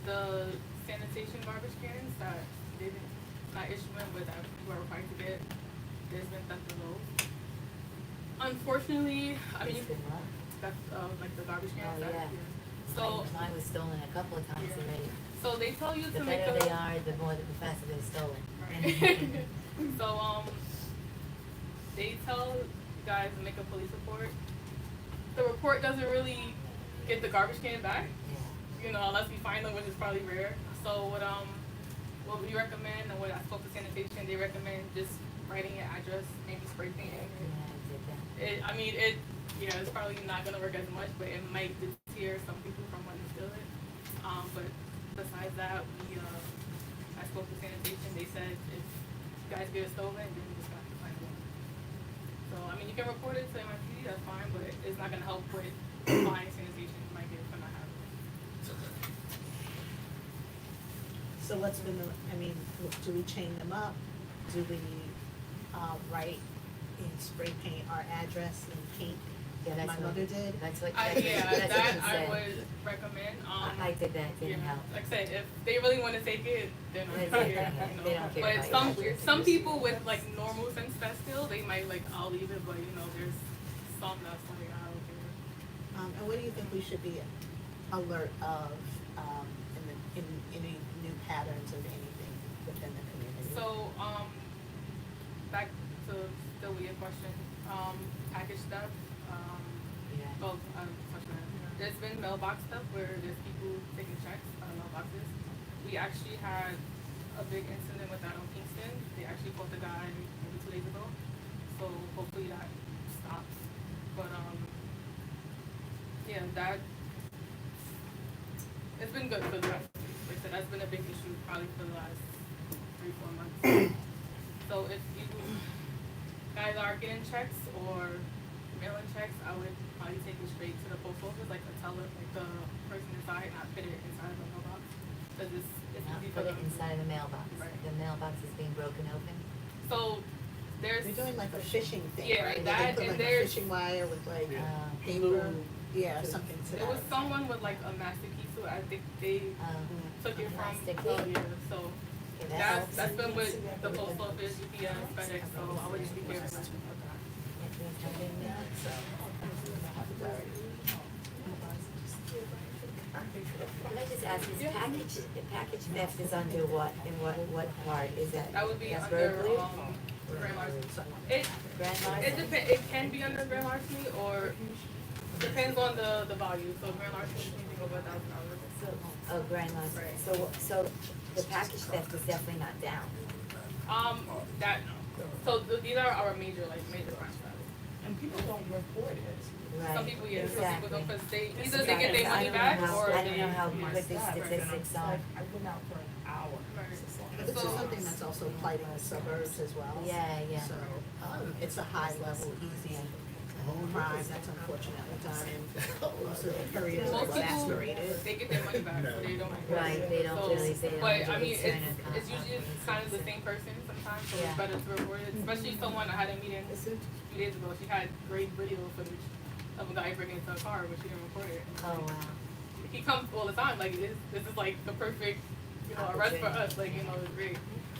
the sanitation garbage cans that they've been not issuing, but that people are required to get, there's been theft of those. Unfortunately, I mean, It's been what? theft of like the garbage cans. Oh, that- yeah. So, Mine was stolen a couple of times Yeah. already. so they tell you The to make better a. they are, the faster they're stolen. Right. So, they tell you guys to make a police report. The report doesn't really get the garbage can back, Yeah. you know, unless we find them, which is probably rare. So what we recommend and what I spoke to sanitation, they recommend just writing your address, maybe spray painting it. Yeah, I did that. It's probably not gonna work as much, but it might deter some people from wanting to steal it. But besides that, I spoke to sanitation, they said if you guys get it stolen, then you just have to find one. So, I mean, you can report it to NYPD, that's fine, but it's not gonna help with buying sanitation you might get from not having it. So what's been do we chain them up? Do we write in spray paint our address and paint Yeah, that's My what- mother did. That's what, I, that's yeah, what that's what that you I said. would recommend, I did that, didn't yeah, help. like I said, if they really wanna take it, then They okay, don't care. you know. They don't care But about your some people with like normal sense that still, they might like, I'll leave it, but you know, there's some that's like, I don't care. And what do you think we should be alert of, in any new patterns of anything within the community? So, back to still your question, package stuff, Yeah. well, touch on that. There's been mailbox stuff where there's people taking checks out of mailboxes. We actually had a big incident with that on Kingston. They actually caught the guy maybe 2 days ago. So hopefully that stops. But yeah, that it's been good for the rest. Like I said, that's been a big issue probably for the last 3-4 months. So if you guys are getting checks or mailing checks, I would probably take it straight to the post office, like the teller, like the person inside, not put it inside the mailbox. Cause it's Not easy put for it them. inside the mailbox. Right. The mailbox is being broken open. So there's. They're doing like a fishing thing, Yeah, right? that Where they put and like a there's- fishing wire with like Glue. paper, yeah, something to It that. was someone with like a master key, so I think they took it from Master key. earlier, so Okay, that helps. that's been with the post office, UPS, FedEx, so I would just be careful. Can I just ask, is package theft is under what, in what part is that? That would be That's under, burglary? grand larceny. It, Grand it larceny? it can be under grand larceny, or depends on the value, so grand larceny is anything over $1,000. So, oh, grand larceny. Right. So the package theft is definitely not down. These are our major crimes. And people don't report it. Right. Some people, yeah, some Exactly. people don't, cause they, either Exactly. they get their I money don't know back, how- or I they. don't know how My quick these staff, statistics and I'm are. like, I went out for an hour. But this is something that's also plaguing the suburbs as well. Yeah, yeah. So, it's a high level, easy crime that's unfortunately done, and most of the couriers are Most people, exasperated. they get their money back, so they don't. Right, they don't So, really, they don't But have I a mean, concern it's of usually kind of the same person sometimes, so Yeah. it's better to report it, especially someone I had a meeting a few days ago, she had great video footage of a guy breaking into a car, but she didn't record it. Oh, wow. He comes all the time, like, this is like the perfect, arrest for us, like, it's great.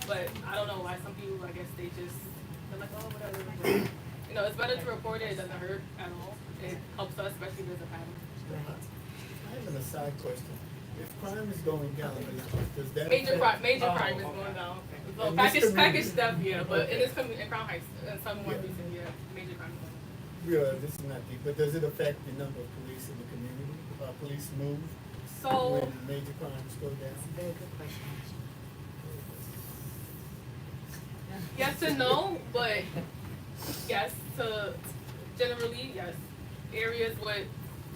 But I don't know why some people, I guess they're like, oh, whatever. It's better to report it, it doesn't hurt at all. It helps us, especially if there's a pattern. Right. I have an aside question. If crime is going down, does that? Major affect- crime is going down. So And package misdemeanors. stuff, yeah, but Okay. in this in Crown Heights, and some more Yeah. recent, major crime is going down. Yeah, this is not deep, but does it affect the number of police in the community? Police move So, when major crimes go down? That's a very good question, actually. yes and no, but yes, generally, yes. Areas with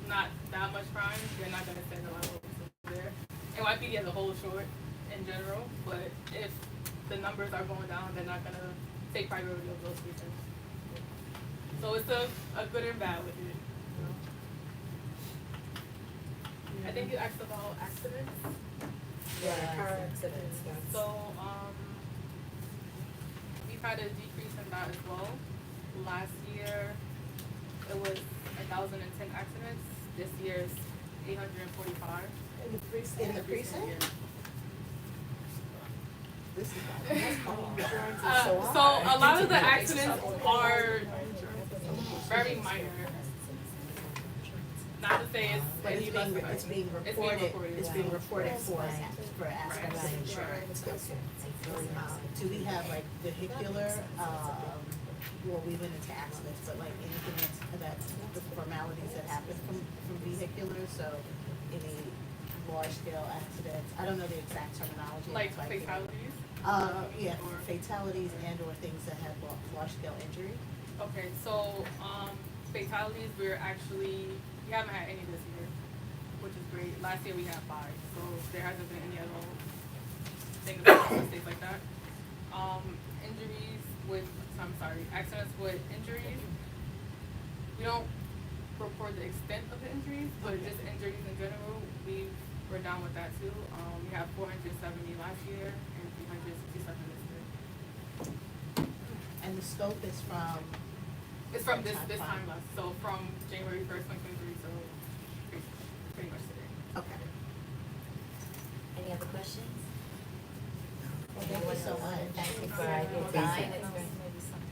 not that much crime, they're not gonna send a lot of officers there. NYPD as a whole is short in general, but if the numbers are going down, they're not gonna take priority of those regions. So it's a good and bad with it. I think you asked about accidents. Yeah, car accidents, that's. So, we've had a decrease in that as well. Last year, it was 1,010 accidents. This year is 845. In the precinct? Yeah. This is So a lot of the accidents are very minor. Not to say But it's any less. it's being reported for aspects of insurance. Do we have like vehicular, well, we went into accidents, but like anything that's the formalities that happen from vehicular, so any large scale accidents, I don't know the exact terminology. Like so I can't- fatalities. Yeah, fatalities and or things that have large scale injury. Okay, so fatalities, we haven't had any this year, which is great. Last year we had 5, so there hasn't been any other things mistakes like that. Accidents with injuries. We don't report the extent of the injuries, but just injuries in general, we're down with that too. We have 470 last year and 367 this year. And the scope is from It's from that this fine. time last, so from January 1st, 2023, so pretty much today. Okay. Any other questions? Well, thank you so much. Thank you for your time.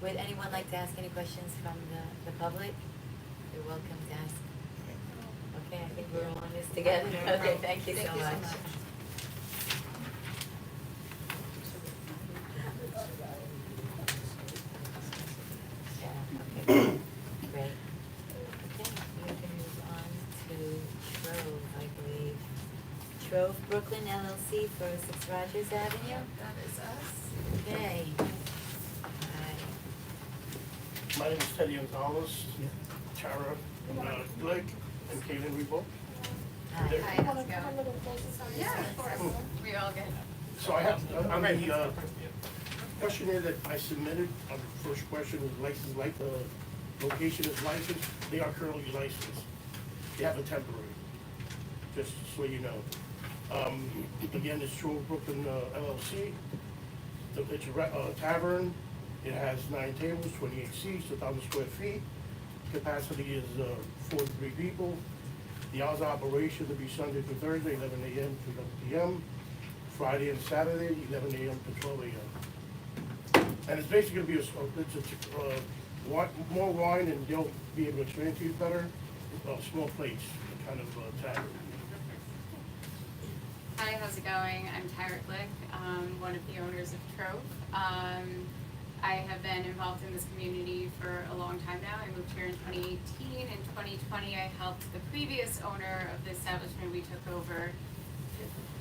Would anyone like to ask any questions from the public? You're welcome to ask. Okay, I think we're all in this together. Okay, thank you so much. Yeah, okay, great. Okay, we can move on to Trove, I believe. Trove Brooklyn LLC for 6 Rogers Avenue? That is us. Okay. Alright. My name is Teddy Gonzalez, Tara Glick, and Kaylin Rebo. Hi. Hi, how's it going? Yeah, of course. We all get. So I have, on the questionnaire that I submitted, the first question was license, like the location is licensed, they are currently licensed. They have a temporary, just so you know. Again, it's Trove Brooklyn LLC. It's a tavern. It has 9 tables, 28 seats, 1,000 square feet. Capacity is 43 people. The hours of operation will be Sunday through Thursday, 11 a.m. to 11 p.m. Friday and Saturday, 11 a.m. to 12 a.m. And it's basically going to be more wine, and they'll be able to explain to you better. Small plates, kind of tavern. Hi, how's it going? I'm Tyra Glick, one of the owners of Trove. I have been involved in this community for a long time now. I moved here in 2018. In 2020, I helped the previous owner of the establishment we took over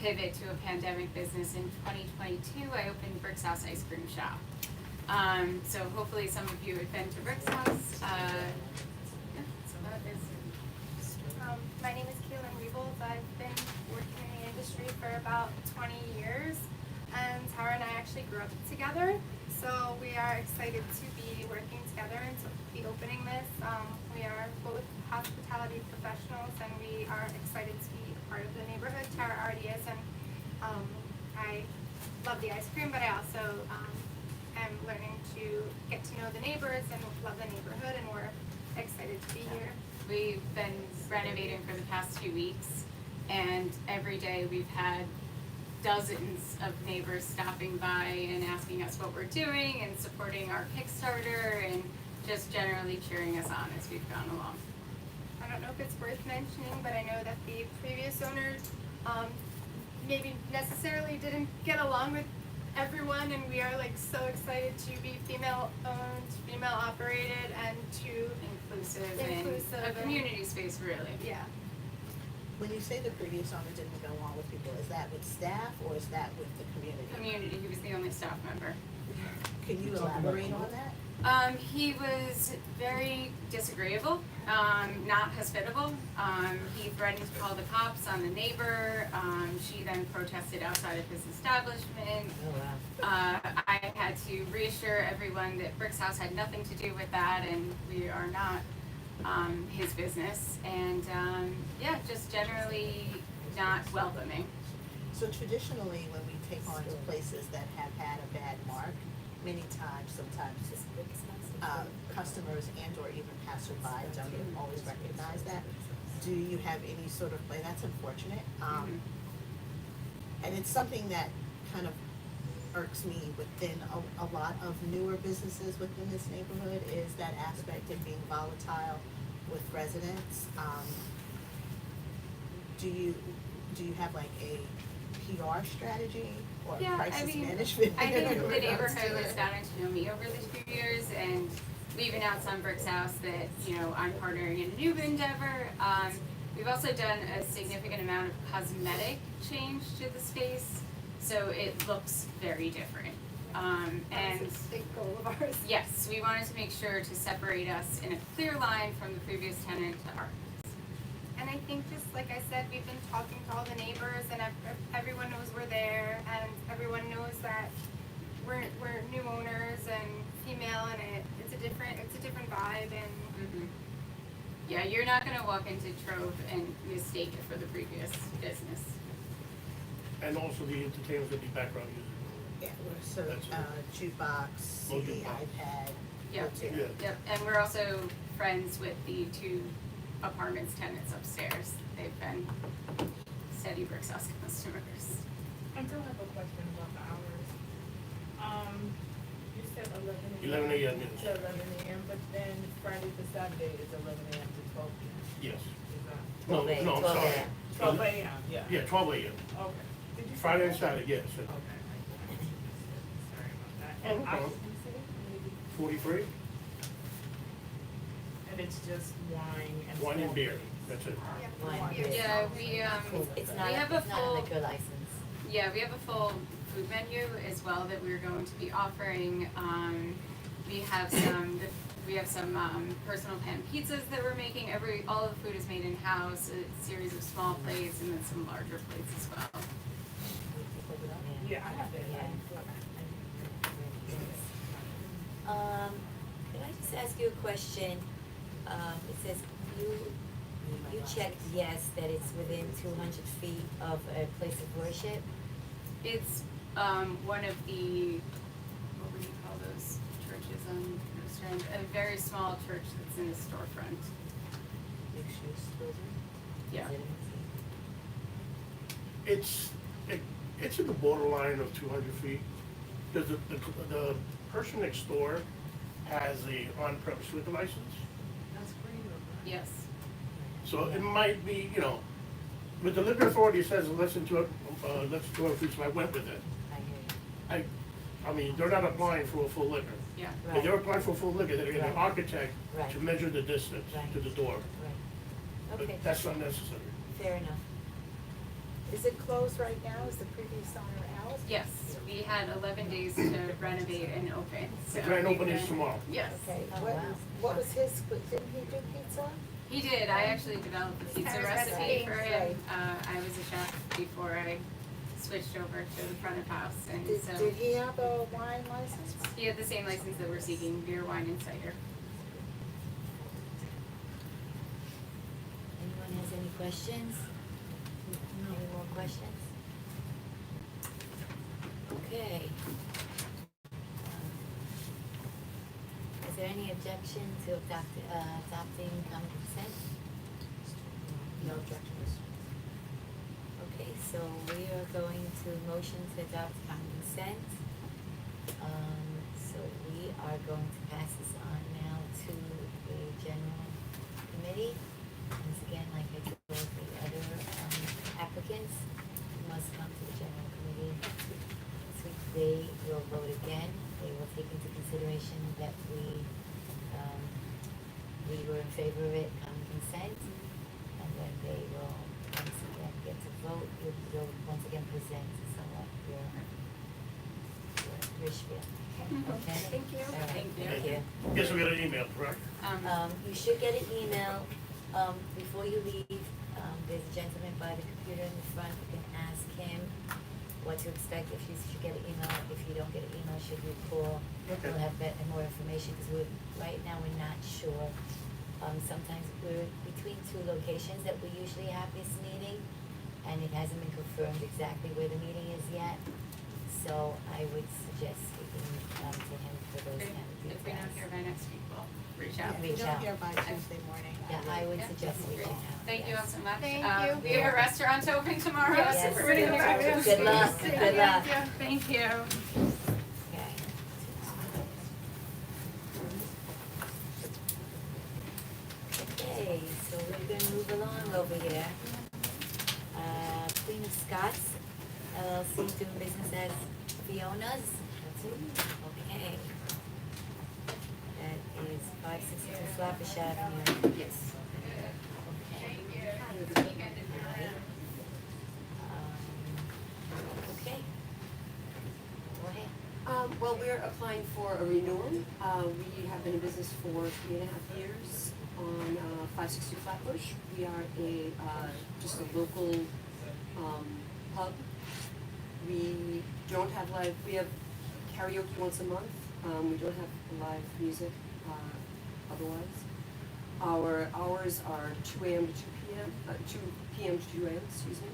pivot to a pandemic business. In 2022, I opened Brick's House Ice Cream Shop. So hopefully some of you have been to Brick's House. Yeah, so that is. My name is Kaylin Rebels. I've been working in the industry for about 20 years, and Tara and I actually grew up together, so we are excited to be working together and to be opening this. We are both hospitality professionals, and we are excited to be a part of the neighborhood. Tara already is, and I love the ice cream, but I also am learning to get to know the neighbors and love the neighborhood, and we're excited to be here. We've been renovating for the past few weeks, and every day we've had dozens of neighbors stopping by and asking us what we're doing and supporting our Kickstarter and just generally cheering us on as we've gone along. I don't know if it's worth mentioning, but I know that the previous owner maybe necessarily didn't get along with everyone, and we are like so excited to be female owned, female operated, and to Inclusive Inclusive and a community space, really. yeah. When you say the previous owner didn't go on with people, is that with staff or is that with the community? Community, he was the only staff member. Can you elaborate on that? He was very disagreeable, not hospitable. He threatened to call the cops on the neighbor. She then protested outside of his establishment. Oh, wow. I had to reassure everyone that Brick's House had nothing to do with that, and we are not his business. And yeah, just generally not welcoming. So traditionally, when we take on places that have had a bad mark, many times, sometimes customers and or even passerby don't always recognize that. Do you have any sort of play? That's unfortunate. And it's something that kind of irks me within a lot of newer businesses within this neighborhood is that aspect of being volatile with residents. Do you have like a PR strategy or Yeah, crisis management? I think the neighborhood has gotten to know me over these few years, and we've announced on Brick's House that, you know, I'm partnering in a new endeavor. We've also done a significant amount of cosmetic change to the space, so it looks very different. And That's a big goal of ours. yes, we wanted to make sure to separate us in a clear line from the previous tenant to our. And I think just like I said, we've been talking to all the neighbors, and everyone knows we're there, and everyone knows that we're new owners and female, and it's a different vibe, and Mhm. Yeah, you're not gonna walk into Trove and mistake it for the previous business. And also the entertainment will be background music. Yeah, so That's it. jukebox, No CD, jukebox. iPad, Yep, Yeah. yep, and we're also friends with the 2 apartments tenants upstairs. They've been steady Bricks House customers. I do have a question about the hours. You said 11 11 a.m., yes. to 11 a.m., but then Friday to Saturday is 11 a.m. to 12 p.m. Yes. Is that No, 12 a.m., no, I'm 12 sorry. a.m. 12 a.m. Yeah. Yeah, 12 a.m. Okay. Did you say Friday and that? Saturday, yes. Okay. Sorry about that. Oh, And no problem. occupancy, maybe? 43, And it's just wine and wine and small beer, drinks. that's it. Wine, beer. Yeah, we, It's we not, have it's a not a full, liquor license. yeah, we have a full food menu as well that we're going to be offering. We have some personal pan pizzas that we're making. All of the food is made in-house, a series of small plates and then some larger plates as well. Yeah, I have that. Could I just ask you a question? It says you checked yes, that it's within 200 feet of a place of worship. It's one of the, what would you call those churches on Coast End? A very small church that's in a storefront. Mixed use building? Yeah. It's in the borderline of 200 feet, because the person next door has a on-premise liquor license. Yes. So it might be, but the liquor authority says less than 200 feet, so I went with it. I hear I mean, they're not applying for a full liquor. Yeah. you. If they're applying for a full liquor, they're gonna get an Right. architect Right. to measure the distance Right. to the door. Right. But Okay, that's unnecessary. fair enough. Is it closed right now? Is the previous owner out? Yes, we had 11 days to renovate and open. The so grand we've opening is been- tomorrow. Yes. Okay, Oh, what, wow. what was his, didn't he do pizza? He did. I actually developed the pizza Sarah's recipe recipe. for him. I was a chef before I switched over to the front of house, and Did, so did he have a wine license? he had the same license that we're seeking: beer, wine, and cider. Anyone has any questions? Any more questions? Okay. Is there any objection to adopting common consent? No objections. Okay, so we are going to motion to adopt common consent. So we are going to pass this on now to the general committee. Once again, like I told the other applicants, must come to the general committee. So they will vote again. They will take into consideration that we were in favor of it, common consent. And then they will once again get to vote. You'll once again present some of your spiel. Okay? Thank you. All right, Thank you. Thank you. Guess we got an email, correct? You should get an email, before you leave. There's a gentleman by the computer in the front. You can ask him what to expect if you should get an email. If you don't get an email, should you call? Okay. We'll have more information, because right now we're not sure. Sometimes we're between 2 locations that we usually have this meeting, and it hasn't been confirmed exactly where the meeting is yet. So I would suggest speaking, to him for those kind of details. If we don't hear by next week, we'll reach out. If you Reach don't out. hear by Tuesday morning. Yeah, I would Yeah, suggest great. reaching out. Thank you all yes. so much. Thank you. We have a restaurant open tomorrow, Yes. so Yes. everybody look out. Good luck, good luck. Thank you. Okay. Okay, so we're gonna move along over here. Queen of Scots LLC doing business as Fiona's. Okay. That is 562 Flatbush Avenue. Yes. Okay. Okay. Go ahead. Well, we're applying for a renewal. We have been in business for 3.5 years on 562 Flatbush. We are just a local pub. We don't have we have karaoke once a month. We don't have live music otherwise. Our hours are 2 a.m. to 2 p.m., 2 p.m. to 2 a.m., excuse me.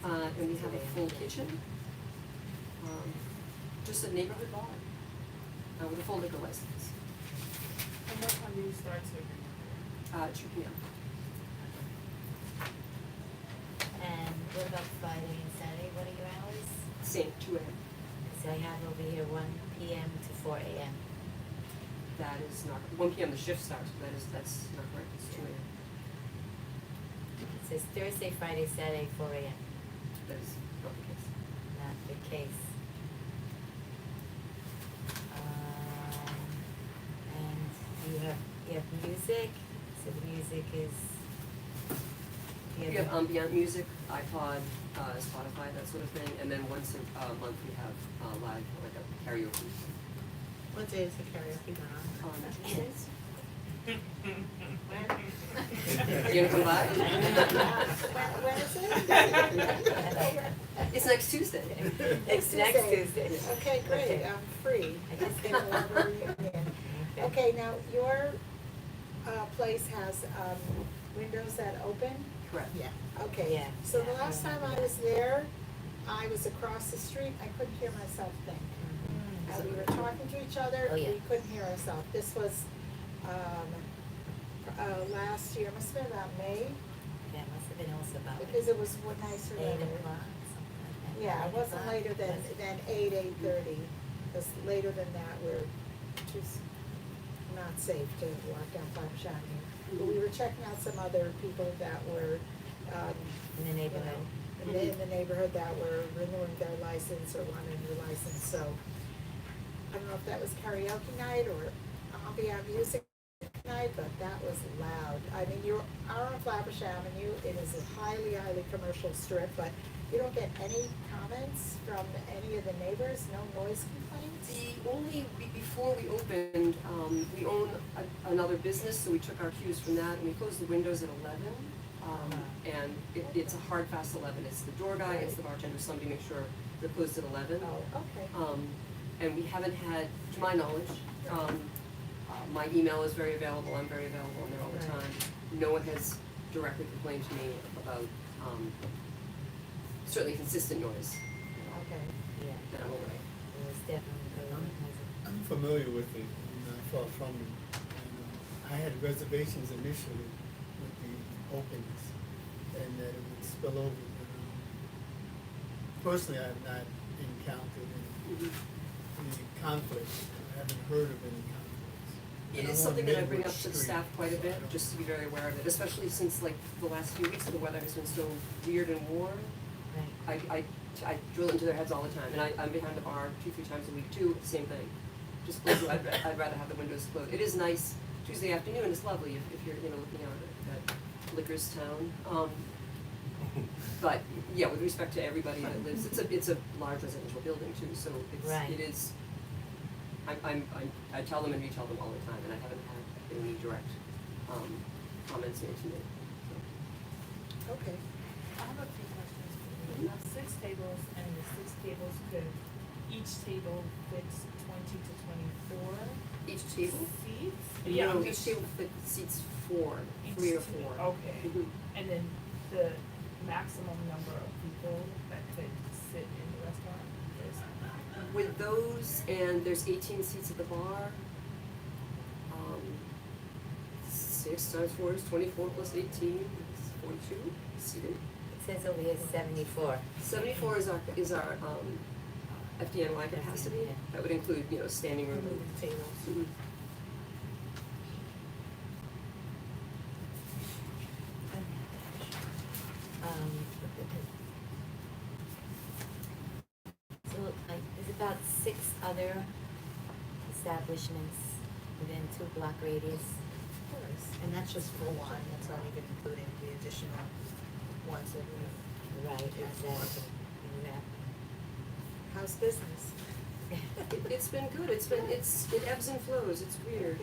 And we have a full kitchen. Just a neighborhood bar with a full liquor license. And what time do you start serving? 2 p.m. And what about Friday and Saturday, what are your hours? Same, 2 a.m. So I have over here 1 p.m. to 4 a.m. That is not, 1 p.m. the shift starts, but that's not correct, it's 2 a.m. It says Thursday, Friday, Saturday, 4 a.m. That is not the case. Not the case. And you have music, so the music is. We have ambient music, iPod, Spotify, that sort of thing, and then once a month we have live, like a karaoke. What day is the karaoke going on? On Tuesdays. When? You gonna come by? When is it? It's next Tuesday. It's next Tuesday. Okay, great, Okay. I'm free. I just came along for a reunion. Okay, now, your, place has, windows that open? Correct. Yeah. Okay. Yeah. So the last time I was there, I was across the street, I couldn't hear myself think. We were talking to each other, Oh, yeah. we couldn't hear ourselves. This was, last year, must have been about May, Yeah, it must have been also about because it was nicer 8 weather. o'clock, something like that. Yeah, 9 it wasn't o'clock. later than, Was it? than 8:30, because later than that, we're just not safe to walk down Flemish Avenue. But we were checking out some other people that were, In the neighborhood. in the neighborhood that were renewing their license or wanted a new license, so. I don't know if that was karaoke night or ambient music night, but that was loud. I mean, you are on Flatbush Avenue, it is a highly commercial strip, but you don't get any comments from any of the neighbors, no noise complaints? The only, before we opened, we own another business, so we took our cues from that, and we closed the windows at 11. And it's a hard, fast 11. It's the door guy, it's the bartender, somebody make sure they're closed at 11. Oh, okay. And we haven't had, to my knowledge, my email is very available, I'm very available on there all the Right. time. No one has directly complained to me about, certainly consistent noise, Okay. Yeah, that I'm aware of. it was definitely very noisy. I'm familiar with it, I'm not far from it. And, I had reservations initially with the openness, and that it would spill over. Personally, I have not encountered any conflicts, I haven't heard of any conflicts. It And is I'm on something that I bring Midwood up to the Street, staff quite a so I bit, don't- just to be very aware of it, especially since like the last few weeks, the weather has been so weird and warm. Right. I drill into their heads all the time, and I'm behind the bar 2-3 times a week too, same thing. Just close, I'd rather have the windows closed. It is nice Tuesday afternoon, it's lovely if you're, looking out at Liquor's Town. But, yeah, with respect to everybody that lives, it's a large residential building too, so Right. it is, I tell them and retell them all the time, and I haven't had any direct, comments made to me, so. Okay. I have a few questions for you. You have 6 tables, and the 6 tables could, each table fits 20 to 24 Each table? seats? Yeah, I'm No, each just- table seats 4, each 3 or ta- 4. Okay. Mhm. And then the maximum number of people that could sit in the restaurant is? With those, and there's 18 seats at the bar. 6 times 4 is 24 plus 18 is 42 seated. It says over here 74. 74 is our FDNY capacity. Yeah. That would include, standing room. Moving tables. Mhm. So like, there's about 6 other establishments within 2-block radius. Of course. And that's just for one, that's not even including the additional ones that we. Right, exactly. How's business? It's been good. It ebbs and flows. It's weird.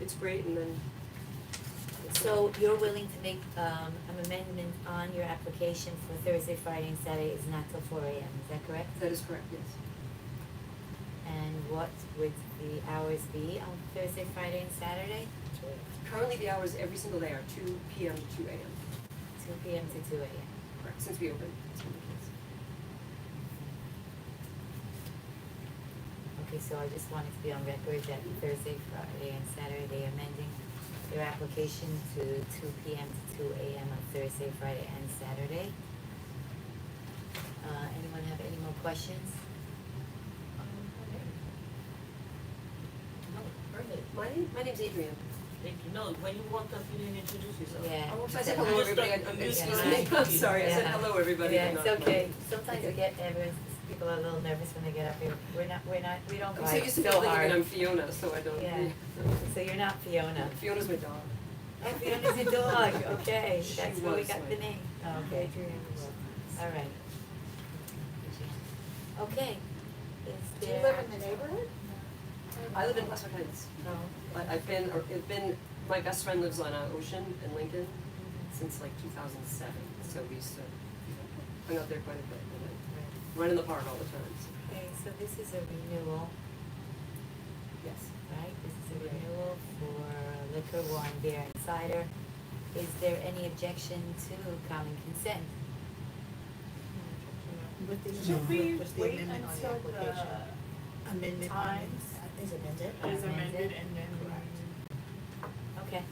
It's great, and then. So you're willing to make an amendment on your application for Thursday, Friday, and Saturday is not till 4 a.m., is that correct? That is correct. Yes. And what would the hours be on Thursday, Friday, and Saturday? Currently, the hours every single day are 2 p.m. to 2 a.m. 2 p.m. to 2 a.m. Correct. Since we opened. It's been the case. Okay, so I just wanted to be on record that Thursday, Friday, and Saturday, they're amending their application to 2 p.m. to 2 a.m. on Thursday, Friday, and Saturday. Anyone have any more questions? No, perfect. My name's Adrian. Thank you. No, when you walked up, you didn't introduce yourself. Yeah. Oh, so I said hello, everybody. Excuse me. I'm sorry. I said hello, everybody. Yeah, but it's not- okay. Sometimes we get nervous, people are a little nervous when they get up here. We don't I'm so fight used to so thinking hard. that I'm Fiona, so I don't. Yeah. So you're not Fiona. Fiona's my dog. Oh, Fiona's your dog, okay, She that's where we was got my- the name. Okay. All right. Okay. Is Do you there? live in the neighborhood? I live in Westwood Heights. No. I've been, my best friend lives on Ocean in Lincoln since like 2007, so we used to, hung out there quite a bit, and I run in the park all the time, so. Okay, so this is a renewal, Yes. right? This is a renewal for liquor, wine, beer, and cider. Is there any objection to common consent? With the, Should we with the wait amendment on the until application. the Amendment on times it is amended? is amended and then? Okay,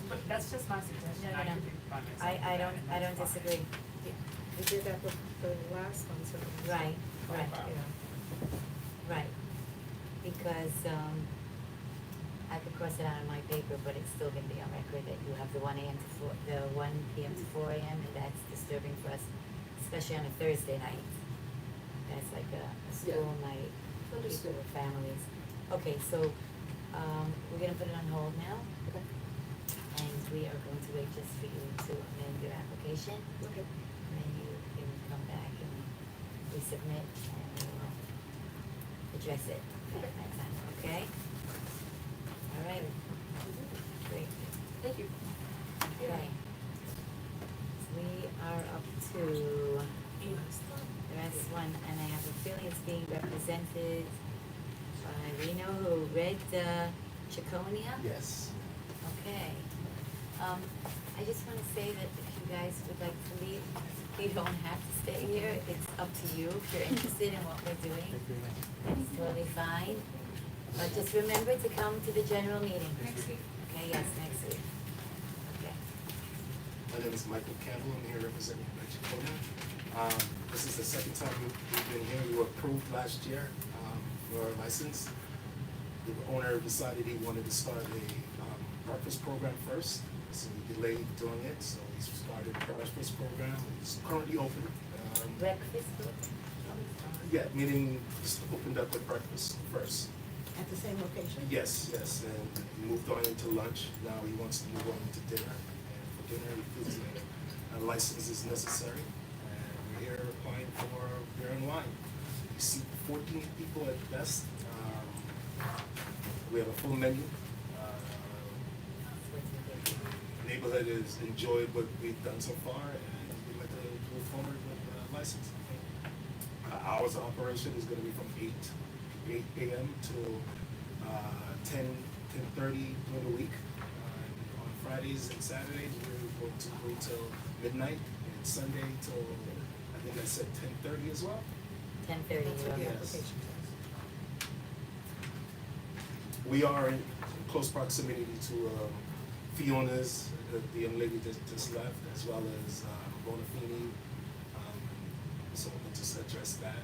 But that's just my suggestion. No, no, no. could be by myself I with don't, that, I and don't that's fine. disagree. We did that with the last one, so. Right, right, Yeah. right. Because, I could cross it out on my paper, but it's still gonna be on record that you have the 1 a.m. to 4, the 1 p.m. to 4 a.m., and that's disturbing for us, especially on a Thursday night. That's like a school night, people Understood. with families. Okay, so, we're gonna put it on hold now. Okay. And we are going to wait just for you to amend your application. Okay. And then you can come back and resubmit and we'll address it at that time, okay? All right. Great. Thank you. Okay. So we are up to the last one, and I have a feeling it's being represented by Reno, who read Chiconia. Yes. Okay. I just wanna say that if you guys would like to leave, you don't have to stay here, it's up to you. If you're interested in what we're doing, it's totally fine. But just remember to come to the general meeting. Next week. Okay, yes, next week. Okay. My name is Michael Campbell. I'm here representing Chiconia. This is the second time we've been here. We were approved last year for our license. The owner decided he wanted to start a breakfast program first, so we delayed doing it. So we started the breakfast program. It's currently open. Breakfast? Yeah, meaning just opened up with breakfast first. At the same location? Yes, yes, and he moved on into lunch. Now he wants to move on into dinner. And for dinner, he feels a license is necessary. And we're here applying for beer and wine. You see 14 people at best. We have a full menu. Neighborhood has enjoyed what we've done so far, and we'd like to move forward with the license. Hours of operation is gonna be from 8 a.m. till 10:30 during the week. On Fridays and Saturdays, we're going to go till midnight, and Sunday till, I think I said 10:30 as well. 10:30. That's what the Yes. application says. We are in close proximity to Fiona's, the young lady that just left, as well as Bonafini. So we'll just address that.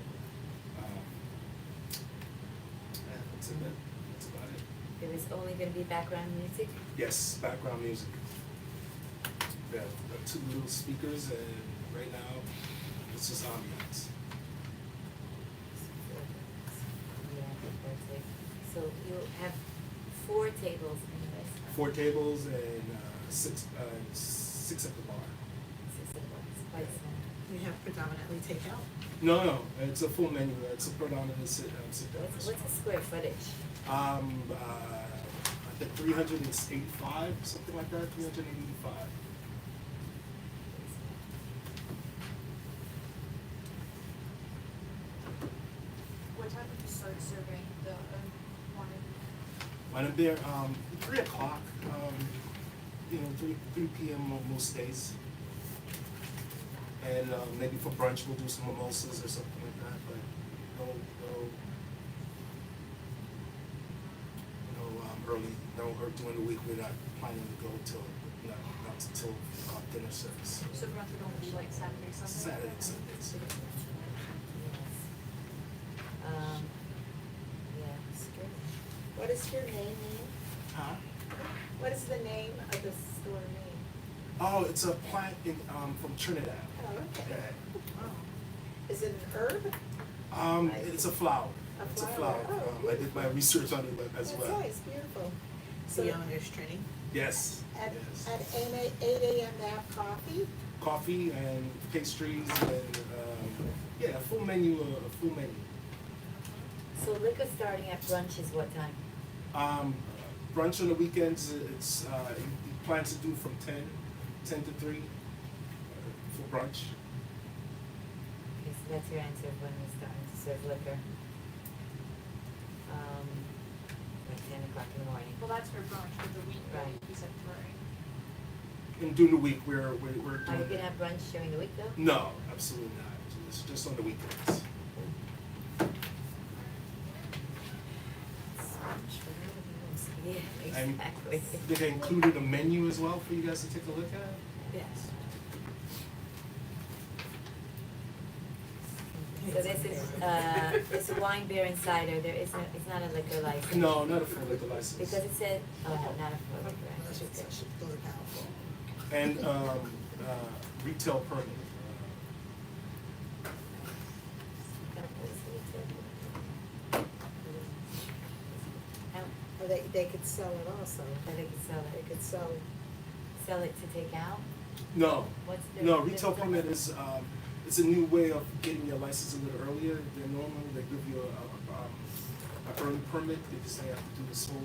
Yeah, that's it. That's about it. There is only gonna be background music? Yes, background music. We have 2 little speakers, and right now it's just ambiance. Yeah, perfect. So you'll have 4 tables in the restaurant? 4 tables and 6 at the bar. 6 tables, quite small. You have predominantly takeout? No, it's a full menu. It's a predominantly sit down What's restaurant. the square footage? I think 385, something like that, 385. What time did you start serving the wine? When I'm there, 3 o'clock, 3 p.m. on most days. And maybe for brunch we'll do some mimosas or something like that, but no early, no, or during the week, we're not planning to go till, not till dinner service. So brunch would only be like Saturday, Sunday? Saturday, Sundays. Yeah, it's good. What is your name? Huh? What is the name of the store name? Oh, it's a plant in, from Trinidad. Oh, okay. Yeah. Oh. Is it an herb? It's a flower. A It's a flower. flower. Oh, I did my research on it as That's well. nice, beautiful. The owner's Trini. Yes. At, Yes. at 8 a.m. they have coffee? Coffee and pastries and yeah, a full menu. So liquor starting at brunch is what time? Brunch on the weekends. It's he plans to do from 10 to 3 for brunch. Okay, so that's your answer of when we're starting to serve liquor. Like 10 o'clock in the morning. Well, that's for brunch, for the week, Right. you said, right? And during the week, we're Are doing. you gonna have brunch during the week though? No, absolutely not. It's just on the weekends. Yeah, And exactly. did they included a menu as well for you guys to take a look at? Yes. So it's a wine, beer, and cider. It's not a liquor license. No, not a full liquor license. Because it said, oh no, not a full liquor license. And retail permit. Or they could sell it also. Or they could sell They it. could sell, Sell it to take out? No, What's the? no, retail permit is, it's a new way of getting your license a little earlier than normal. They give you a early permit, they just say you have to do this whole,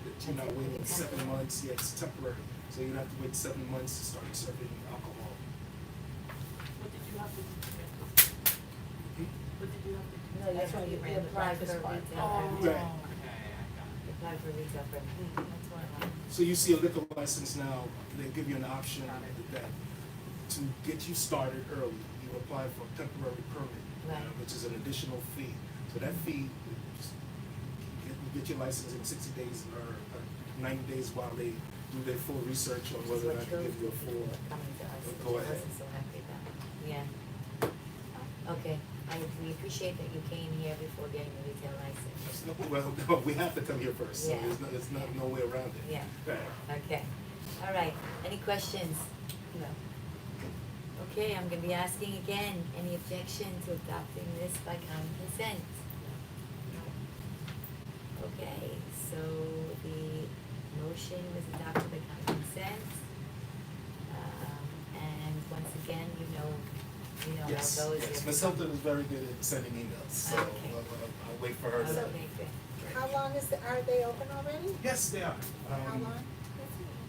that you're not waiting 7 months, yeah, it's temporary. So you have to wait 7 months to start serving alcohol. What did you have to do? What did you have to do? No, you That's have why to you ran the apply for breakfast part. retail Oh, permit. Right. okay, Apply for retail permit. That's what I want. So you see a liquor license now, they give you an option that to get you started early, you apply for a temporary permit, Right. which is an additional fee. So that fee, you get your license in 60 days or 90 days while they do their full research on Which is whether or what not to give you a people full. are coming to us, Go which I ahead. wasn't so happy about. Yeah. Okay, we appreciate that you came here before getting the retail license. Well, no, we have to come here first, so Yeah. there's no way around it. Yeah. Right. Okay, all right, any questions? No. Okay, I'm gonna be asking again, any objection to adopting this by common consent? Okay, so the motion was adopted by common consent. And once again, you know how it Yes, goes. yes, Ms. Hilton is very good at sending emails, so Okay. I'll wait for her to. Okay, good. how long are they open already? Yes, they are. How long?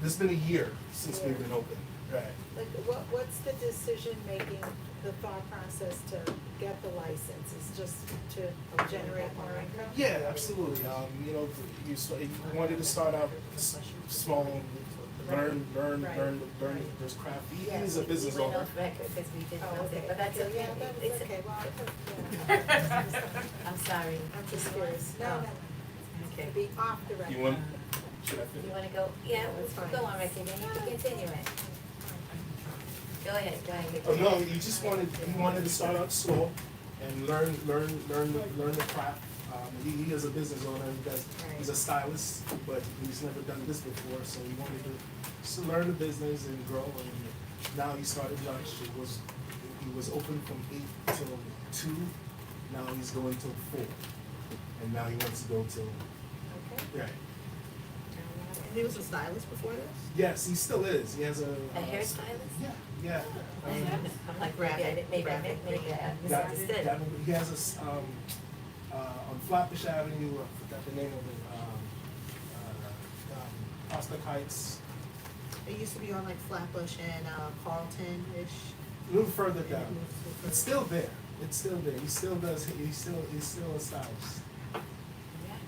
It's been a year since we've been open. Right. Like, what's the decision making, the thought process to get the license? Is just to generate more income? Yeah, absolutely. You wanted to start out small, learn this craft. He is a business We went owner. off record because we did Oh, something, okay. but that's okay. Yeah, that's It's okay. Well, I'm sorry. I'm just curious. No, no, Okay. to be off the record. You want, should I You finish? wanna go? Yeah, That's fine. go on, Ricky, then you can continue it. Go ahead. Oh, no, he wanted to start out slow and learn the craft. He is a business owner, he's a stylist, but he's never done this before, so he wanted to just learn the business and grow, and now he started lunch. He was open from 8 till 2, now he's going till 4, and now he wants to go till, Okay. right. And he was a stylist before this? Yes, he still is, he has a. A hairstylist? Yeah. I'm like, maybe I misunderstood. Yeah, he has on Flatbush Avenue, I forgot the name of it, Prospect Heights, It used to be on like Flatbush and Carlton-ish. a little further down. It's still there, it's still there, he still does, he's still a stylist. Yeah.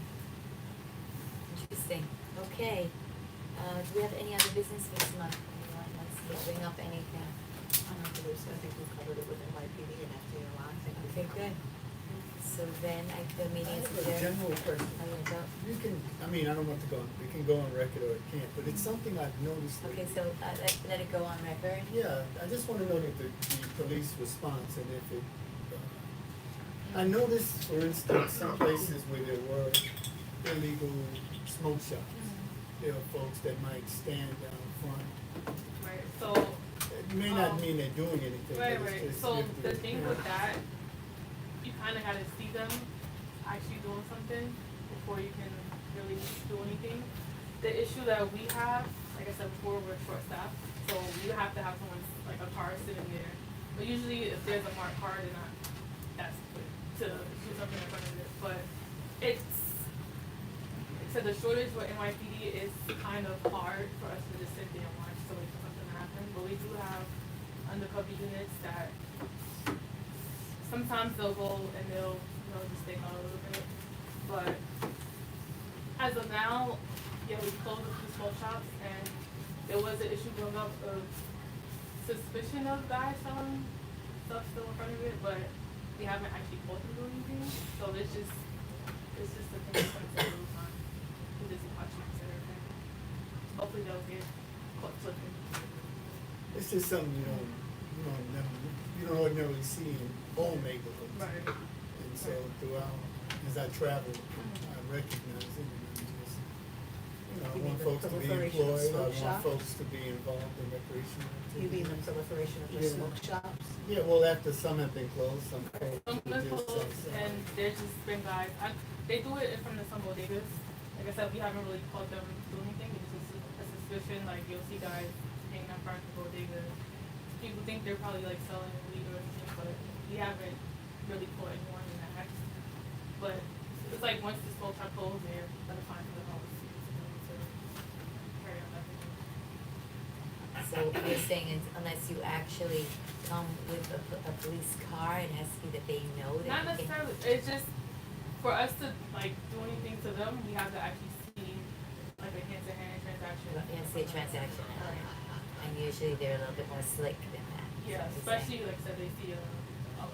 Interesting. Okay. Do we have any other business for this month? Anyone wants to bring up anything? I don't believe so. I think we covered it with NYPD and FDNY. Okay, good. So then the meeting I is have a adjourned. general question. Oh, you don't? You can, I mean, I don't want to go, it can go on record or it can't, but it's something I've noticed. Okay, lately. so let it go on record. Yeah, I just wanna know the police response and if it, I noticed, for instance, some places where there were illegal smoke shops, there are folks that might stand down front. Right, so, It may not mean they're doing anything, right, but right, it's just. so if the they're- thing with that, you kinda gotta see them actually doing something before you can really do anything. The issue that we have, like I said before, we're short staffed, so you have to have someone, like a car sitting there. But usually if there's a marked car, they're not, that's to do something in front of it, but it's, so the shortage with NYPD is kind of hard for us to just sit there and watch to wait for something to happen, but we do have undercover units that sometimes they'll go and they'll, just stay out a little bit, but as of now, yeah, we closed a few small shops and there was an issue going up of suspicion of guys selling stuff still in front of it, but we haven't actually caught them doing anything, so it's just a thing that's gonna take a little time. We're just watching and everything. Hopefully they'll get caught slipping. It's just something you don't ordinarily see in all neighborhoods. Right. And so throughout, as I travel, I recognize it, and I'm just, I You mean want the folks to be proliferation of employed, I smoke want shops? folks to be involved in recreational activities. You mean the proliferation of the Yeah. smoke shops? Yeah, well, after some have been closed, some folks Some will just clothes say, and there's just been guys, they do it in front of some bodegas. Like I said, we haven't really caught them do anything, it's just a suspicion, like you'll see guys hanging out front of the bodegas. People think they're probably like selling weed or anything, but we haven't really caught anyone in that act. But it's like once the smoke shop closed, they're gonna find the house to carry on everything. So you're saying unless you actually come with a police car, it has to be that they know that Not you can. necessarily, it's just, for us to like do anything to them, we have to actually see like a hand-to-hand transaction. Yeah, say transaction, and usually they're a little bit more slick than that. Yeah, is what you're saying. especially like said they see a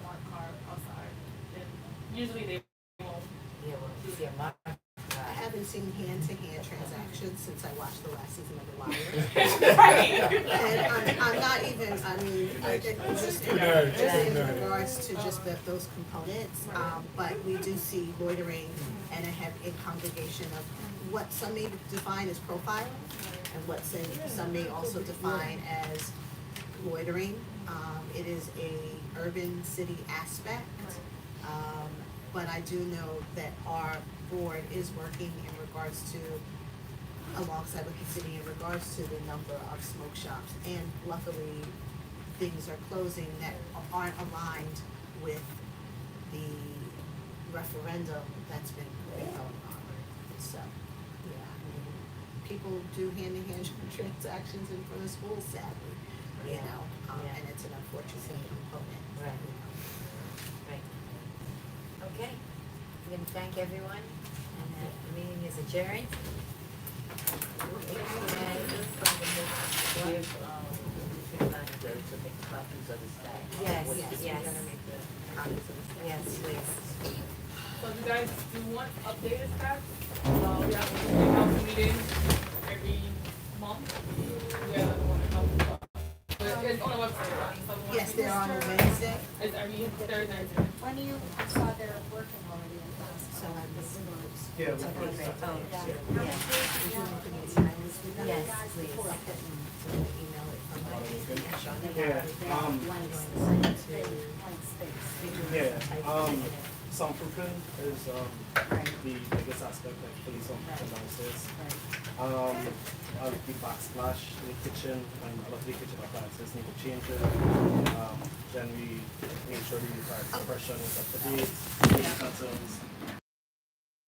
marked car outside, then usually they won't. Yeah, well, you see a mark. I haven't seen hand-to-hand transactions since I watched the last season of The Wire. And I'm not even, I mean, just in regards to just those components, but we do see loitering and in congregation of what some may define as profiling and what some may also define as loitering. It is a urban city aspect. But I do know that our board is working in regards to, alongside with the city, in regards to the number of smoke shops. And luckily, things are closing that aren't aligned with the referendum that's been going on. So, yeah, I mean, people do hand-to-hand transactions in front of schools, sadly, and it's an unfortunate component. Right. Right. Okay, we're gonna thank everyone, and the meeting is adjourned. Yes, yes. Yes, please. So if you guys do want updated stats, we have a council meeting every month. We have one a couple, but it's on the website. So if you want Yes, to- they're on a Wednesday. It's every Thursday. When you saw they're working already in class. So I missed those. Yeah, we Okay, put great. stuff. Oh, Yeah. sure. Would Yeah. you want to get silence with them? Yes, please. So we'll email it from my. Yeah, Blank space. Yeah, soundproofing is the biggest aspect of putting something downstairs. The backsplash in the kitchen, and a lot of the kitchen appliances need to change it. Then we make sure the fire suppression is up to date, utensils,